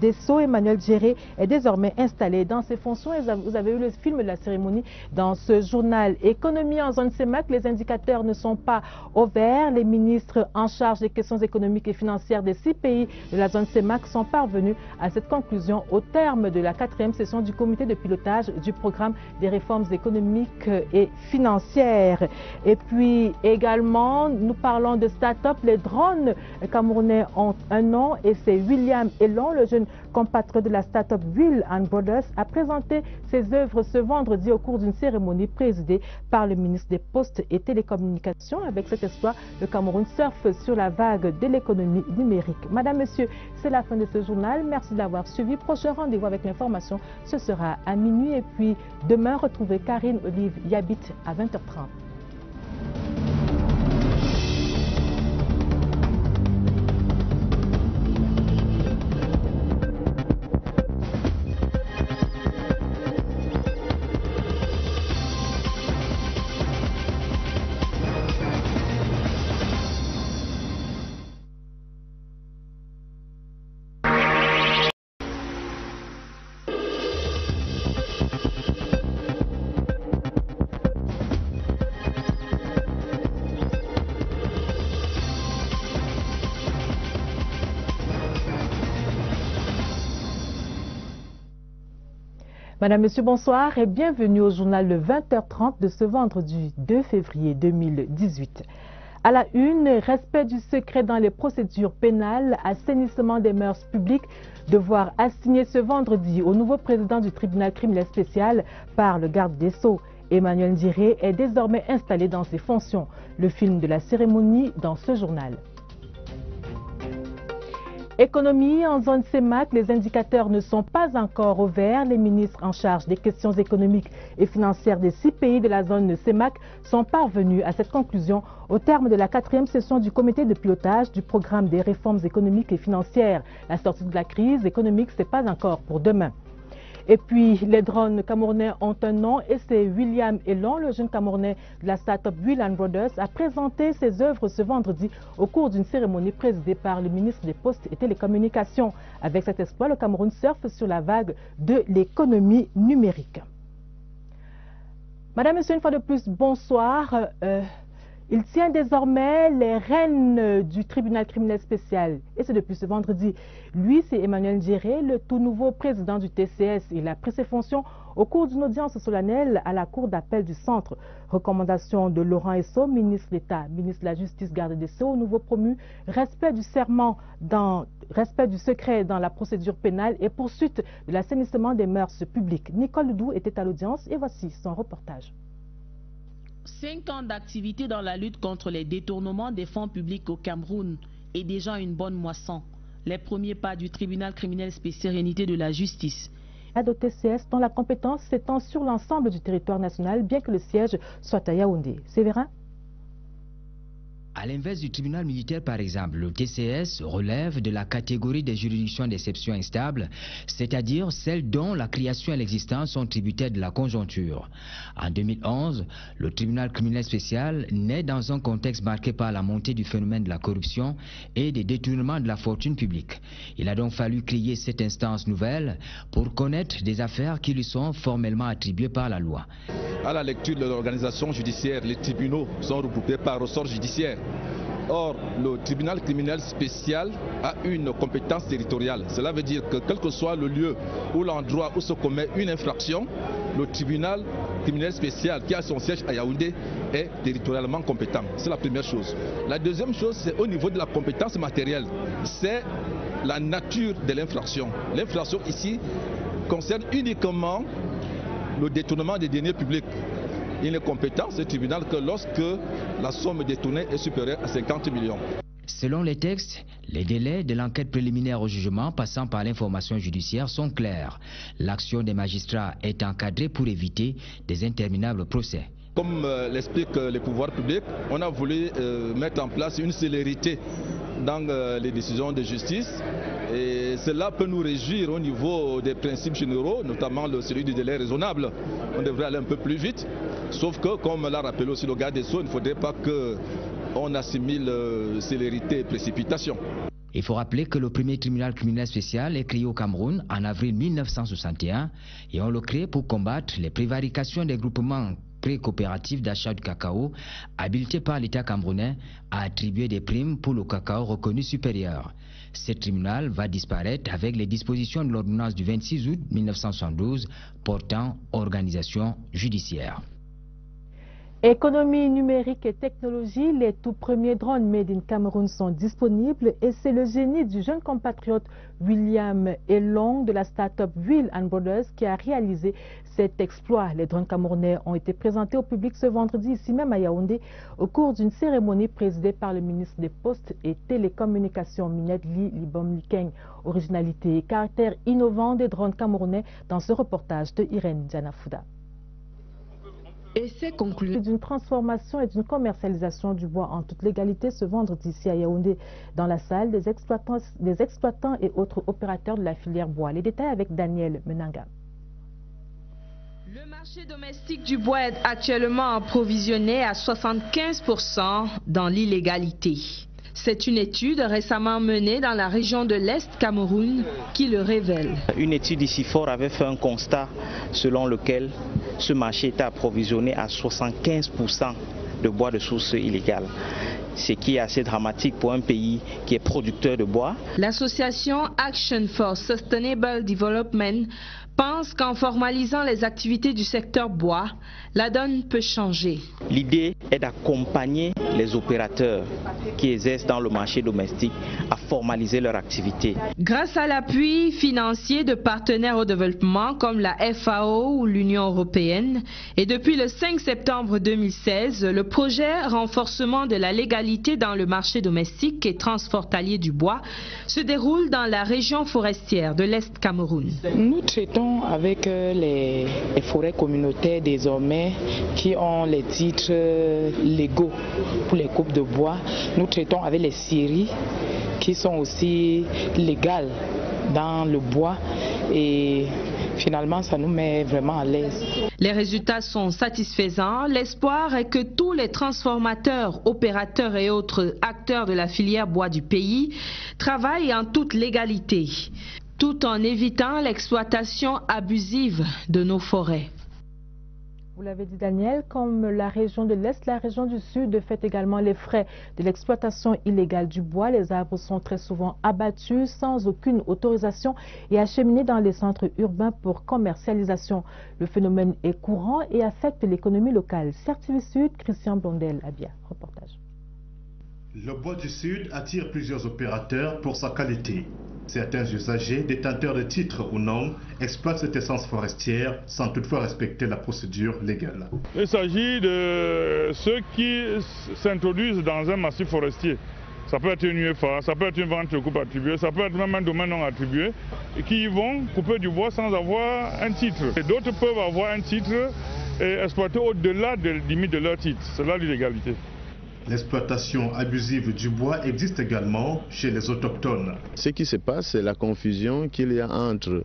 des Sceaux. Emmanuel Djéré est désormais installé dans ses fonctions. Et vous avez eu le film de la cérémonie dans ce journal. Économie en zone CEMAC, les indicateurs ne sont pas au vert. Les ministres en charge des questions économiques et financières des 6 pays de la zone CEMAC sont parvenus à cette conclusion au terme de la 4e session du comité de pilotage du programme des réformes économiques et financières. Et puis également, nous parlons de start-up. Les drones camerounais ont un nom et c'est William Elon, le jeune compatriote de la start-up Will & Brothers, a présenté ses œuvres ce vendredi au cours d'une cérémonie présidée par le ministre des Postes et Télécommunications. Avec cet espoir, le Cameroun surfe sur la vague de l'économie numérique. Madame, Monsieur, c'est la fin de ce journal. Merci de l'avoir suivi. Prochain rendez-vous avec l'information, ce sera à minuit. Et puis demain, retrouvez Karine Olive Yabit à 20 h 30. Madame, Monsieur, bonsoir et bienvenue au journal de 20 h 30 de ce vendredi 2 février 2018. À la une, respect du secret dans les procédures pénales, assainissement des mœurs publiques, devoir assigner ce vendredi au nouveau président du tribunal criminel spécial par le garde des Sceaux. Emmanuel Djéré est désormais installé dans ses fonctions. Le film de la cérémonie dans ce journal. Économie en zone CEMAC, les indicateurs ne sont pas encore au vert. Les ministres en charge des questions économiques et financières des 6 pays de la zone CEMAC sont parvenus à cette conclusion au terme de la 4e session du comité de pilotage du programme des réformes économiques et financières. La sortie de la crise économique, ce n'est pas encore pour demain. Et puis, les drones camerounais ont un nom et c'est William Elon, le jeune Camerounais de la start-up Will & Brothers, a présenté ses œuvres ce vendredi au cours d'une cérémonie présidée par le ministre des Postes et Télécommunications. Avec cet exploit, le Cameroun surfe sur la vague de l'économie numérique. Madame, Monsieur, une fois de plus, bonsoir. Il tient désormais les rênes du tribunal criminel spécial. Et c'est depuis ce vendredi. Lui, c'est Emmanuel Djéré, le tout nouveau président du TCS. Il a pris ses fonctions au cours d'une audience solennelle à la cour d'appel du centre. Recommandation de Laurent Esso, ministre d'État, ministre de la Justice, garde des Sceaux, nouveau promu, respect du serment, respect du secret dans la procédure pénale et poursuite de l'assainissement des mœurs publiques. Nicole Ledoux était à l'audience et voici son reportage. 5 ans d'activité dans la lutte contre les détournements des fonds publics au Cameroun et déjà une bonne moisson. Les premiers pas du tribunal criminel spécial unité de la justice. Au TCS, dont la compétence s'étend sur l'ensemble du territoire national, bien que le siège soit à Yaoundé. Séverin? À l'inverse du tribunal militaire par exemple, le TCS relève de la catégorie des juridictions d'exception instables, c'est-à-dire celles dont la création et l'existence sont tributaires de la conjoncture. En 2011, le tribunal criminel spécial naît dans un contexte marqué par la montée du phénomène de la corruption et des détournements de la fortune publique. Il a donc fallu créer cette instance nouvelle pour connaître des affaires qui lui sont formellement attribuées par la loi. À la lecture de l'organisation judiciaire, les tribunaux sont regroupés par ressort judiciaire. Or, le tribunal criminel spécial a une compétence territoriale. Cela veut dire que quel que soit le lieu ou l'endroit où se commet une infraction, le tribunal criminel spécial qui a son siège à Yaoundé est territorialement compétent. C'est la première chose. La deuxième chose, c'est au niveau de la compétence matérielle. C'est la nature de l'infraction. L'infraction ici concerne uniquement le détournement des deniers publics. Il est compétent, ce tribunal, que lorsque la somme détournée est supérieure à 50 millions. Selon les textes, les délais de l'enquête préliminaire au jugement passant par l'information judiciaire sont clairs. L'action des magistrats est encadrée pour éviter des interminables procès. Comme l'expliquent les pouvoirs publics, on a voulu mettre en place une célérité dans les décisions de justice. Et cela peut nous réjouir au niveau des principes généraux, notamment celui du délai raisonnable. On devrait aller un peu plus vite, sauf que, comme l'a rappelé aussi le garde des Sceaux, il ne faudrait pas qu'on assimile célérité et précipitation. Il faut rappeler que le premier tribunal criminel spécial est créé au Cameroun en avril 1961 et on le crée pour combattre les prévarications des groupements pré-coopératifs d'achat du cacao habilités par l'État camerounais à attribuer des primes pour le cacao reconnu supérieur. Ce tribunal va disparaître avec les dispositions de l'ordonnance du 26 août 1972 portant organisation judiciaire. Économie numérique et technologie, les tout premiers drones made in Cameroun sont disponibles et c'est le génie du jeune compatriote William Elong de la start-up Will & Brothers qui a réalisé cet exploit. Les drones camerounais ont été présentés au public ce vendredi ici même à Yaoundé au cours d'une cérémonie présidée par le ministre des Postes et Télécommunications Minedli Libom Likeng. Originalité et caractère innovant des drones camerounais dans ce reportage de Irène Djanafouda. Et c'est conclu d'une transformation et d'une commercialisation du bois en toute légalité ce vendredi ici à Yaoundé dans la salle des exploitants et autres opérateurs de la filière bois. Les détails avec Daniel Menanga. Le marché domestique du bois est actuellement approvisionné à 75% dans l'illégalité. C'est une étude récemment menée dans la région de l'Est Cameroun qui le révèle. Une étude ici fort avait fait un constat selon lequel ce marché était approvisionné à 75% de bois de source illégale. Ce qui est assez dramatique pour un pays qui est producteur de bois. L'association Action for Sustainable Development pense qu'en formalisant les activités du secteur bois, la donne peut changer. L'idée est d'accompagner les opérateurs qui exercent dans le marché domestique à formaliser leur activité. Grâce à l'appui financier de partenaires au développement comme la FAO ou l'Union européenne, et depuis le 5 septembre 2016, le projet renforcement de la légalité dans le marché domestique et transfrontalier du bois se déroule dans la région forestière de l'Est Cameroun. Nous traitons avec les forêts communautaires désormais qui ont les titres légaux pour les coupes de bois. Nous traitons avec les scieries qui sont aussi légales dans le bois et finalement, ça nous met vraiment à l'aise. Les résultats sont satisfaisants. L'espoir est que tous les transformateurs, opérateurs et autres acteurs de la filière bois du pays travaillent en toute légalité, tout en évitant l'exploitation abusive de nos forêts. Vous l'avez dit Daniel, comme la région de l'Est, la région du Sud fait également les frais de l'exploitation illégale du bois. Les arbres sont très souvent abattus sans aucune autorisation et acheminés dans les centres urbains pour commercialisation. Le phénomène est courant et affecte l'économie locale. Certivi Sud, Christian Blondel, Abia, reportage. Le bois du Sud attire plusieurs opérateurs pour sa qualité. Certains usagers, détenteurs de titres ou non, exploitent cette essence forestière sans toutefois respecter la procédure légale. Il s'agit de ceux qui s'introduisent dans un massif forestier. Ça peut être une UFA, ça peut être une vente de coupe attribuée, ça peut être même un domaine non attribué, et qui vont couper du bois sans avoir un titre. D'autres peuvent avoir un titre et exploiter au-delà des limites de leur titre. C'est là l'illégalité. L'exploitation abusive du bois existe également chez les autochtones. Ce qui se passe, c'est la confusion qu'il y a entre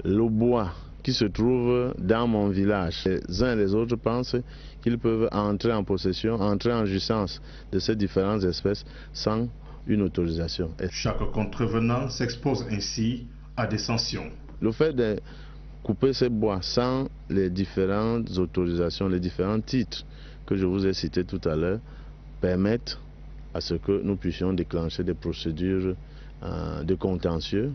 le bois qui se trouve dans mon village. Les uns et les autres pensent qu'ils peuvent entrer en possession, entrer en jouissance de ces différentes espèces sans une autorisation. Chaque contrevenant s'expose ainsi à des sanctions. Le fait de couper ces bois sans les différentes autorisations, les différents titres que je vous ai cités tout à l'heure, permettent à ce que nous puissions déclencher des procédures de contentieux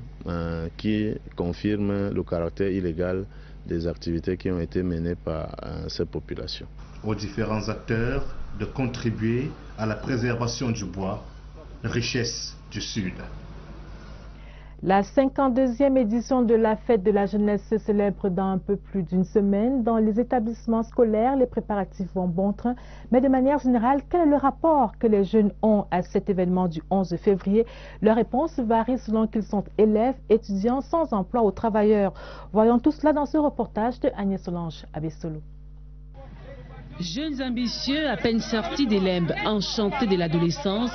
qui confirment le caractère illégal des activités qui ont été menées par ces populations. Aux différents acteurs de contribuer à la préservation du bois, richesse du Sud. La 52e édition de la fête de la jeunesse se célèbre dans un peu plus d'une semaine. Dans les établissements scolaires, les préparatifs vont bon train. Mais de manière générale, quel est le rapport que les jeunes ont à cet événement du 11 février? Leur réponse varie selon qu'ils sont élèves, étudiants, sans emploi ou travailleurs. Voyons tout cela dans ce reportage de Agnès Solange Abessolo. Jeunes ambitieux, à peine sortis des limbes enchantés de l'adolescence,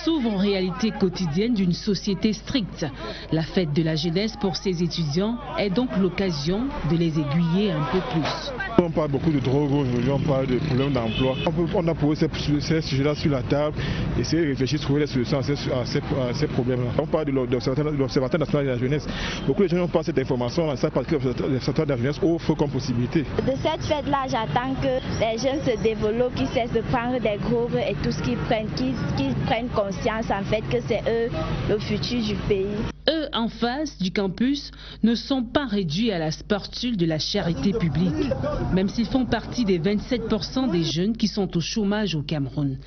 s'ouvrent en réalité quotidienne d'une société stricte. La fête de la jeunesse pour ces étudiants est donc l'occasion de les aiguiller un peu plus. On parle beaucoup de drogue aujourd'hui, on parle de problèmes d'emploi. On a posé ces sujets-là sur la table, essayer de réfléchir, trouver des solutions à ces problèmes-là. On parle de l'Observatoire national de la jeunesse. Beaucoup de gens n'ont pas cette information, ça parce que l'Observatoire de la jeunesse offre comme possibilité. De cette fête-là, j'attends que les jeunes se développent, qu'ils cessent de prendre des groupes et tout ce qu'ils prennent conscience en fait que c'est eux le futur du pays. Eux, en face du campus, ne sont pas réduits à la sportule de la charité publique, même s'ils font partie des 27% des jeunes qui sont au chômage au Cameroun.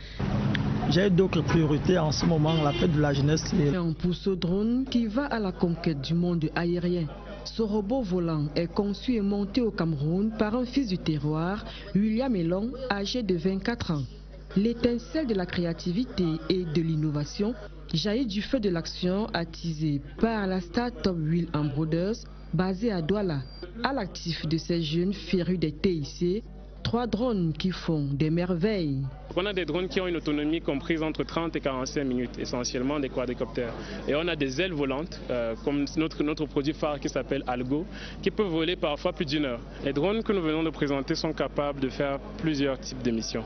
J'ai d'autres priorités en ce moment, la fête de la jeunesse. C'est un pousse drone qui va à la conquête du monde aérien. Ce robot volant est conçu et monté au Cameroun par un fils du terroir, William Elon, âgé de 24 ans. L'étincelle de la créativité et de l'innovation jaillit du feu de l'action attisée par la start-up Will & Brothers, basée à Douala. À l'actif de ces jeunes férus des TIC, 3 drones qui font des merveilles. On a des drones qui ont une autonomie comprise entre 30 et 45 minutes, essentiellement des quadricoptères. Et on a des ailes volantes, comme notre produit phare qui s'appelle Algo, qui peut voler parfois plus d'1 heure. Les drones que nous venons de présenter sont capables de faire plusieurs types de missions.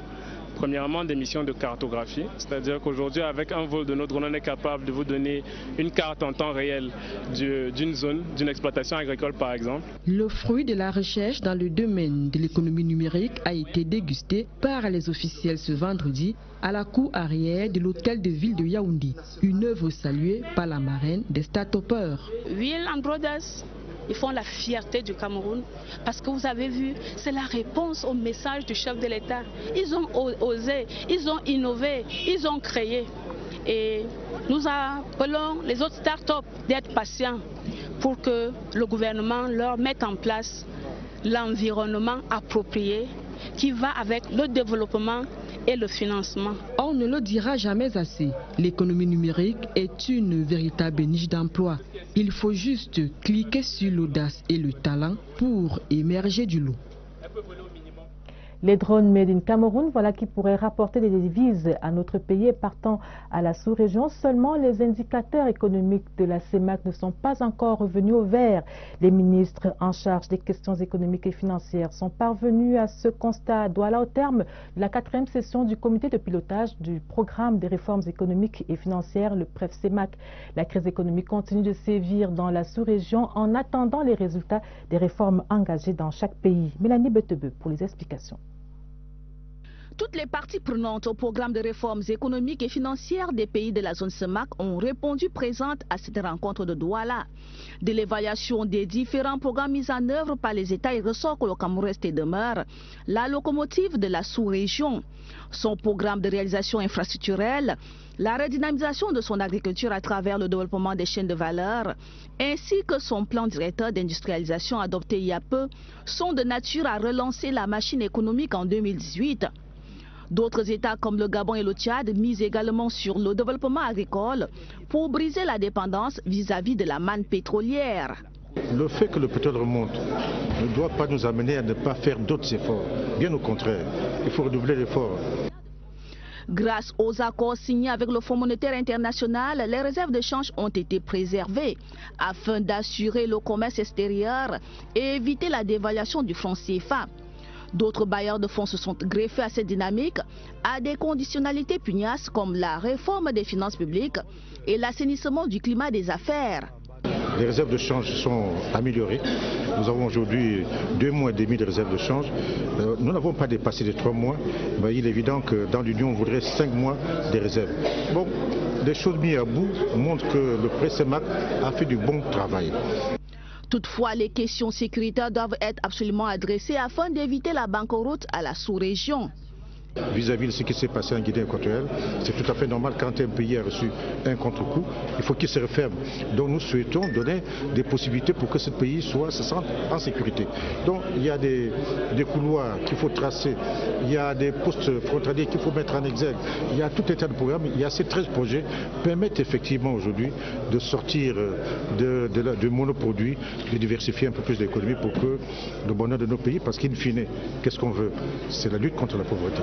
Premièrement, des missions de cartographie, c'est-à-dire qu'aujourd'hui, avec un vol de nos drones, on est capable de vous donner une carte en temps réel d'une zone, d'une exploitation agricole par exemple. Le fruit de la recherche dans le domaine de l'économie numérique a été dégusté par les officiels ce vendredi à la cour arrière de l'hôtel de ville de Yaoundé, une œuvre saluée par la marraine des start-upers. Will & Brothers, ils font la fierté du Cameroun parce que vous avez vu, c'est la réponse au message du chef de l'État. Ils ont osé, ils ont innové, ils ont créé. Et nous appelons les autres start-up d'être patients pour que le gouvernement leur mette en place l'environnement approprié qui va avec le développement et le financement. On ne le dira jamais assez. L'économie numérique est une véritable niche d'emploi. Il faut juste cliquer sur l'audace et le talent pour émerger du lot. Les drones made in Cameroun, voilà qui pourraient rapporter des devises à notre pays et partant à la sous-région. Seulement, les indicateurs économiques de la CEMAC ne sont pas encore revenus au vert. Les ministres en charge des questions économiques et financières sont parvenus à ce constat à Douala au terme de la 4e session du comité de pilotage du programme des réformes économiques et financières, le PREF-CEMAC. La crise économique continue de sévir dans la sous-région en attendant les résultats des réformes engagées dans chaque pays. Mélanie Betebe pour les explications. Toutes les parties prenantes au programme de réformes économiques et financières des pays de la zone CEMAC ont répondu présentes à cette rencontre de Douala. De l'évaluation des différents programmes mis en œuvre par les États, il ressort que le Cameroun reste et demeure la locomotive de la sous-région. Son programme de réalisation infrastructurelle, la redynamisation de son agriculture à travers le développement des chaînes de valeur, ainsi que son plan directeur d'industrialisation adopté il y a peu, sont de nature à relancer la machine économique en 2018. D'autres États comme le Gabon et le Tchad misent également sur le développement agricole pour briser la dépendance vis-à-vis de la manne pétrolière. Le fait que le pétrole remonte ne doit pas nous amener à ne pas faire d'autres efforts. Bien au contraire, il faut redoubler l'effort. Grâce aux accords signés avec le Fonds monétaire international, les réserves de change ont été préservées afin d'assurer le commerce extérieur et éviter la dévaluation du franc CFA. D'autres bailleurs de fonds se sont greffés à cette dynamique à des conditionnalités pugnaces comme la réforme des finances publiques et l'assainissement du climat des affaires. Les réserves de change sont améliorées. Nous avons aujourd'hui 2 mois et demi de réserves de change. Nous n'avons pas dépassé les 3 mois. Mais il est évident que dans l'Union, on voudrait 5 mois de réserves. Bon, les choses mises à bout montrent que le PREF-CEMAC a fait du bon travail. Toutefois, les questions sécuritaires doivent être absolument adressées afin d'éviter la banqueroute à la sous-région. Vis-à-vis de ce qui s'est passé en Guinée équatoriale, c'est tout à fait normal quand un pays a reçu un contre-coup, il faut qu'il se referme. Donc nous souhaitons donner des possibilités pour que ce pays se sente en sécurité. Donc il y a des couloirs qu'il faut tracer, il y a des postes frontaliers qu'il faut mettre en exergue, il y a tout un tas de programmes, il y a ces 13 projets qui permettent effectivement aujourd'hui de sortir de monoproduits, de diversifier un peu plus l'économie pour que le bonheur de nos pays, parce qu'in fine, qu'est-ce qu'on veut? C'est la lutte contre la pauvreté.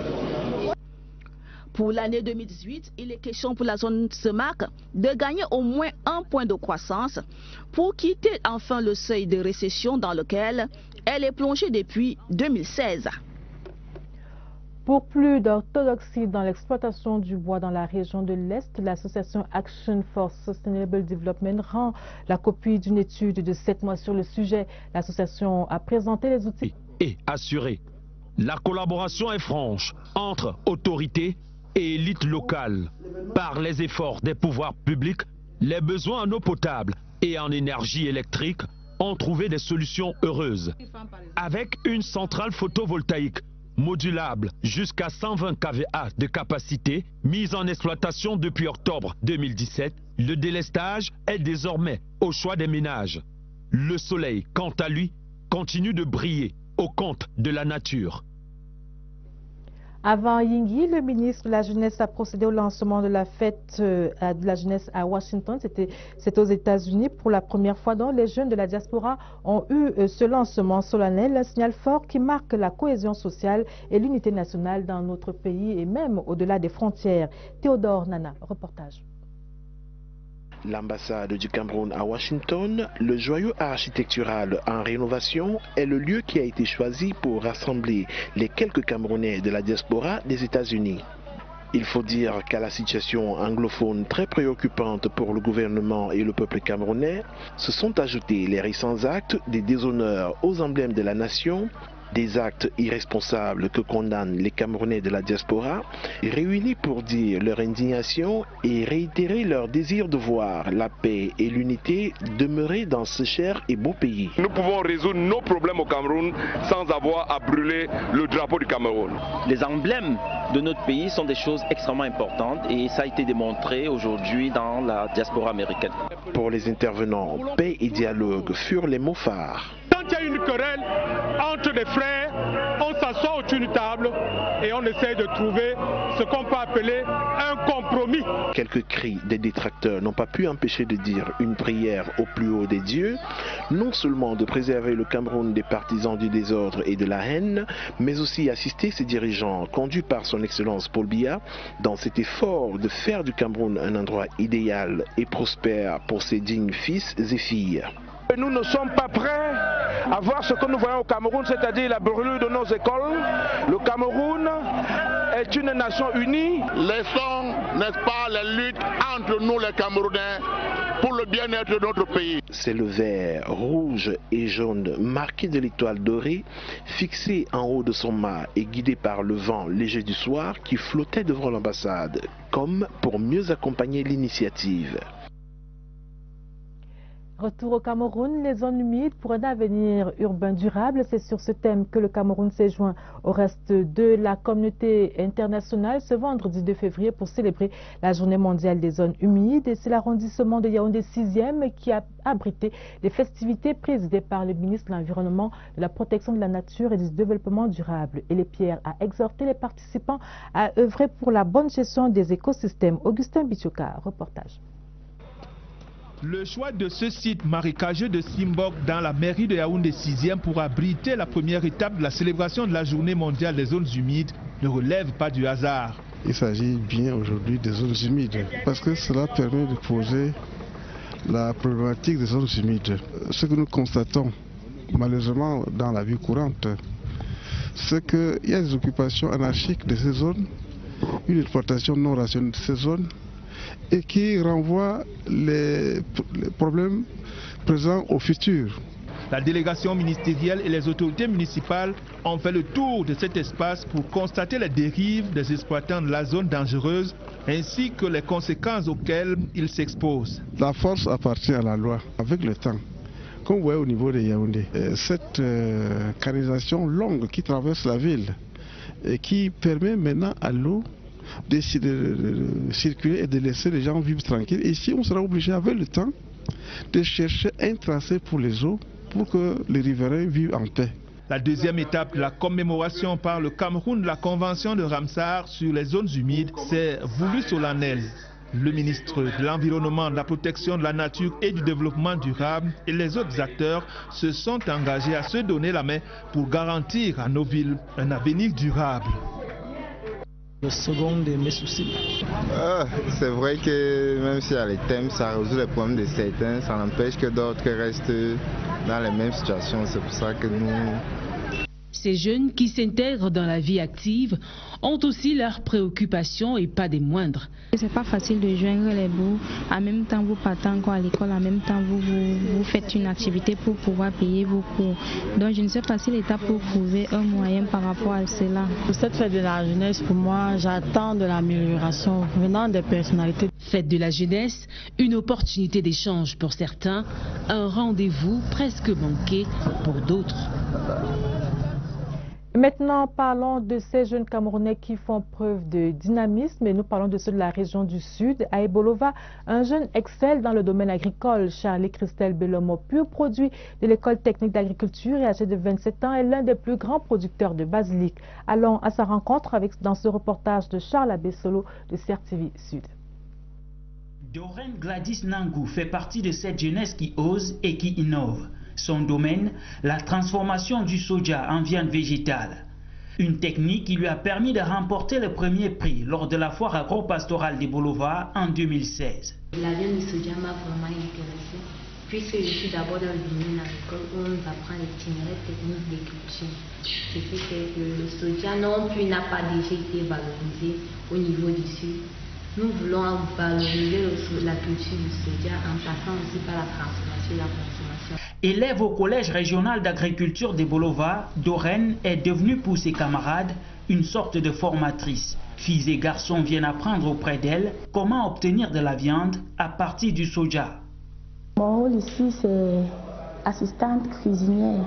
Pour l'année 2018, il est question pour la zone CEMAC de gagner au moins 1 point de croissance pour quitter enfin le seuil de récession dans lequel elle est plongée depuis 2016. Pour plus d'orthodoxie dans l'exploitation du bois dans la région de l'Est, l'association Action for Sustainable Development rend la copie d'une étude de 7 mois sur le sujet. L'association a présenté les outils et assuré. La collaboration est franche entre autorités et élites locales. Par les efforts des pouvoirs publics, les besoins en eau potable et en énergie électrique ont trouvé des solutions heureuses. Avec une centrale photovoltaïque modulable jusqu'à 120 kVA de capacité, mise en exploitation depuis octobre 2017, le délestage est désormais au choix des ménages. Le soleil, quant à lui, continue de briller au compte de la nature. Avant Yingui, le ministre de la Jeunesse a procédé au lancement de la fête de la jeunesse à Washington. C'est aux États-Unis pour la première fois dont les jeunes de la diaspora ont eu ce lancement solennel, un signal fort qui marque la cohésion sociale et l'unité nationale dans notre pays et même au-delà des frontières. Théodore Nana, reportage. L'ambassade du Cameroun à Washington, le joyau architectural en rénovation, est le lieu qui a été choisi pour rassembler les quelques Camerounais de la diaspora des États-Unis. Il faut dire qu'à la situation anglophone très préoccupante pour le gouvernement et le peuple camerounais, se sont ajoutés les récents actes des déshonneurs aux emblèmes de la nation, des actes irresponsables que condamnent les Camerounais de la diaspora, réunis pour dire leur indignation et réitérer leur désir de voir la paix et l'unité demeurer dans ce cher et beau pays. Nous pouvons résoudre nos problèmes au Cameroun sans avoir à brûler le drapeau du Cameroun. Les emblèmes de notre pays sont des choses extrêmement importantes et ça a été démontré aujourd'hui dans la diaspora américaine. Pour les intervenants, paix et dialogue furent les mots phares. Quand il y a une querelle entre des frères, on s'assoit sur une table et on essaie de trouver ce qu'on peut appeler un compromis. Quelques cris des détracteurs n'ont pas pu empêcher de dire une prière au plus haut des dieux, non seulement de préserver le Cameroun des partisans du désordre et de la haine, mais aussi assister ses dirigeants, conduits par son Excellence Paul Biya, dans cet effort de faire du Cameroun un endroit idéal et prospère pour ses dignes fils et filles. Nous ne sommes pas prêts à voir ce que nous voyons au Cameroun, c'est-à-dire la brûlure de nos écoles. Le Cameroun est une nation unie. Laissons, n'est-ce pas, la lutte entre nous les Camerounais pour le bien-être de notre pays. C'est le vert, rouge et jaune marqué de l'étoile dorée, fixé en haut de son mât et guidé par le vent léger du soir qui flottait devant l'ambassade, comme pour mieux accompagner l'initiative. Retour au Cameroun, les zones humides pour un avenir urbain durable. C'est sur ce thème que le Cameroun s'est joint au reste de la communauté internationale ce vendredi 2 février pour célébrer la journée mondiale des zones humides. Et c'est l'arrondissement de Yaoundé 6e qui a abrité les festivités présidées par le ministre de l'Environnement, de la Protection de la Nature et du Développement durable. Et les Pierres a exhorté les participants à œuvrer pour la bonne gestion des écosystèmes. Augustin Bichoka, reportage. Le choix de ce site marécageux de Simbok dans la mairie de Yaoundé 6e pour abriter la première étape de la célébration de la journée mondiale des zones humides ne relève pas du hasard. Il s'agit bien aujourd'hui des zones humides parce que cela permet de poser la problématique des zones humides. Ce que nous constatons malheureusement dans la vie courante, c'est qu'il y a des occupations anarchiques de ces zones, une exploitation non rationnelle de ces zones, et qui renvoie les problèmes présents au futur. La délégation ministérielle et les autorités municipales ont fait le tour de cet espace pour constater les dérives des exploitants de la zone dangereuse ainsi que les conséquences auxquelles ils s'exposent. La force appartient à la loi avec le temps. Comme vous voyez au niveau de Yaoundé, cette canalisation longue qui traverse la ville et qui permet maintenant à l'eau de circuler et de laisser les gens vivre tranquilles. Ici, on sera obligé avec le temps de chercher un tracé pour les eaux pour que les riverains vivent en paix. La deuxième étape de la commémoration par le Cameroun de la Convention de Ramsar sur les zones humides s'est voulue solennelle. Le ministre de l'Environnement, de la Protection de la Nature et du Développement durable et les autres acteurs se sont engagés à se donner la main pour garantir à nos villes un avenir durable. Le second de mes soucis. C'est vrai que même s'il y a les thèmes, ça résout les problèmes de certains, ça n'empêche que d'autres restent dans les mêmes situations. C'est pour ça que nous... Ces jeunes qui s'intègrent dans la vie active ont aussi leurs préoccupations et pas des moindres. C'est pas facile de joindre les bouts. En même temps, vous partez encore à l'école, en même temps, vous faites une activité pour pouvoir payer vos cours. Donc, je ne sais pas si l'État peut trouver un moyen par rapport à cela. Pour cette fête de la jeunesse, pour moi, j'attends de l'amélioration venant des personnalités. Fête de la jeunesse, une opportunité d'échange pour certains, un rendez-vous presque manqué pour d'autres. Maintenant, parlons de ces jeunes Camerounais qui font preuve de dynamisme et nous parlons de ceux de la région du Sud. À Ebolova, un jeune excelle dans le domaine agricole. Charlie-Christelle Belomo, pur produit de l'école technique d'agriculture et âgé de 27 ans, est l'un des plus grands producteurs de basilic. Allons à sa rencontre dans ce reportage de Charles Abessolo de CRTV Sud. Doreen Gladys Nangou fait partie de cette jeunesse qui ose et qui innove. Son domaine, la transformation du soja en viande végétale. Une technique qui lui a permis de remporter le premier prix lors de la foire agro-pastorale de Bolova en 2016. La viande du soja m'a vraiment intéressée, puisque je suis d'abord dans le domaine agricole où on nous apprend l'itinéraire technique des cultures. Ce qui fait que le soja non plus n'a pas déjà été valorisé au niveau du Sud. Nous voulons valoriser la culture du soja en passant aussi par la transformation et la consommation. Élève au collège régional d'agriculture de Bolova, Doreen est devenue pour ses camarades une sorte de formatrice. Filles et garçons viennent apprendre auprès d'elle comment obtenir de la viande à partir du soja. Mon rôle ici, c'est assistante cuisinière.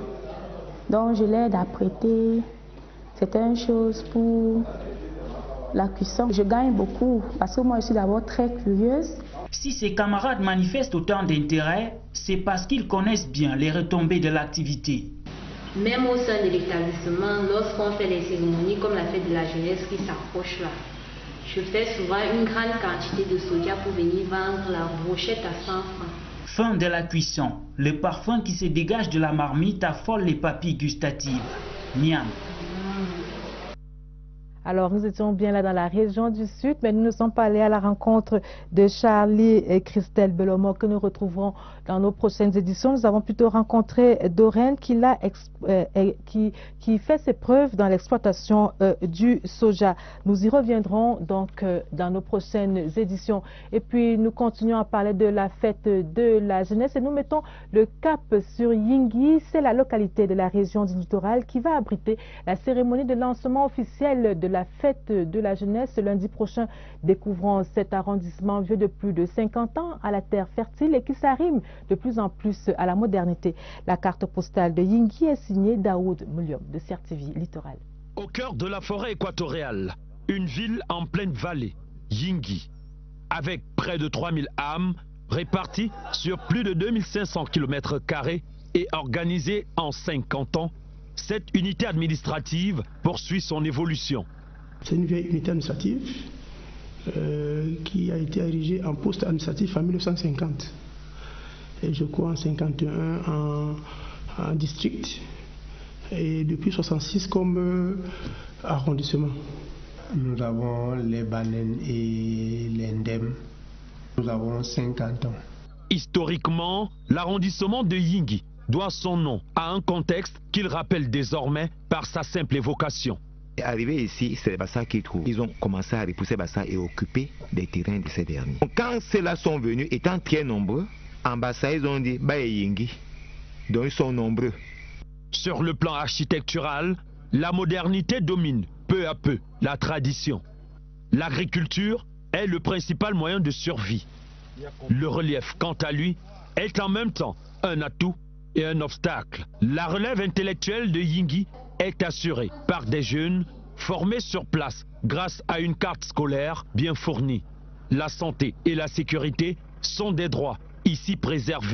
Donc je l'aide à prêter certaines choses pour la cuisson. Je gagne beaucoup parce que moi je suis d'abord très curieuse. Si ses camarades manifestent autant d'intérêt, c'est parce qu'ils connaissent bien les retombées de l'activité. même au sein de l'établissement, lorsqu'on fait les cérémonies comme la fête de la jeunesse qui s'approche là, je fais souvent une grande quantité de soja pour venir vendre la brochette à 100 francs. Fin de la cuisson, le parfum qui se dégage de la marmite affole les papilles gustatives. Miam. Alors, nous étions bien là dans la région du Sud, mais nous ne sommes pas allés à la rencontre de Charlie et Christelle Belomo que nous retrouverons dans nos prochaines éditions. Nous avons plutôt rencontré Doreen qui fait ses preuves dans l'exploitation du soja. Nous y reviendrons donc dans nos prochaines éditions. Et puis, nous continuons à parler de la fête de la jeunesse et nous mettons le cap sur Yingui. C'est la localité de la région du littoral qui va abriter la cérémonie de lancement officiel de la fête de la jeunesse lundi prochain. Découvrons cet arrondissement vieux de plus de 50 ans à la terre fertile et qui s'arrime de plus en plus à la modernité. La carte postale de Yingui est signée Daoud Mouliom de CRTV Littoral. Au cœur de la forêt équatoriale, une ville en pleine vallée, Yingui, avec près de 3000 âmes réparties sur plus de 2500 km² et organisée en 50 ans, cette unité administrative poursuit son évolution. C'est une vieille unité administrative qui a été érigée en poste administratif en 1950. Et je crois en 1951 en district. Et depuis 1966 comme arrondissement. Nous avons les Banen et l'Indem. Nous avons 50 ans. Historiquement, l'arrondissement de Yingui doit son nom à un contexte qu'il rappelle désormais par sa simple évocation. Arrivé ici, c'est les Bassa qui trouvent. Ils ont commencé à repousser Bassa et occuper des terrains de ces derniers. Quand ceux-là sont venus, étant très nombreux, en Bassa, ils ont dit Baye Yingui. Donc ils sont nombreux. Sur le plan architectural, la modernité domine peu à peu la tradition. L'agriculture est le principal moyen de survie. Le relief, quant à lui, est en même temps un atout et un obstacle. La relève intellectuelle de Yingui est assurée par des jeunes formés sur place grâce à une carte scolaire bien fournie. La santé et la sécurité sont des droits ici préservés.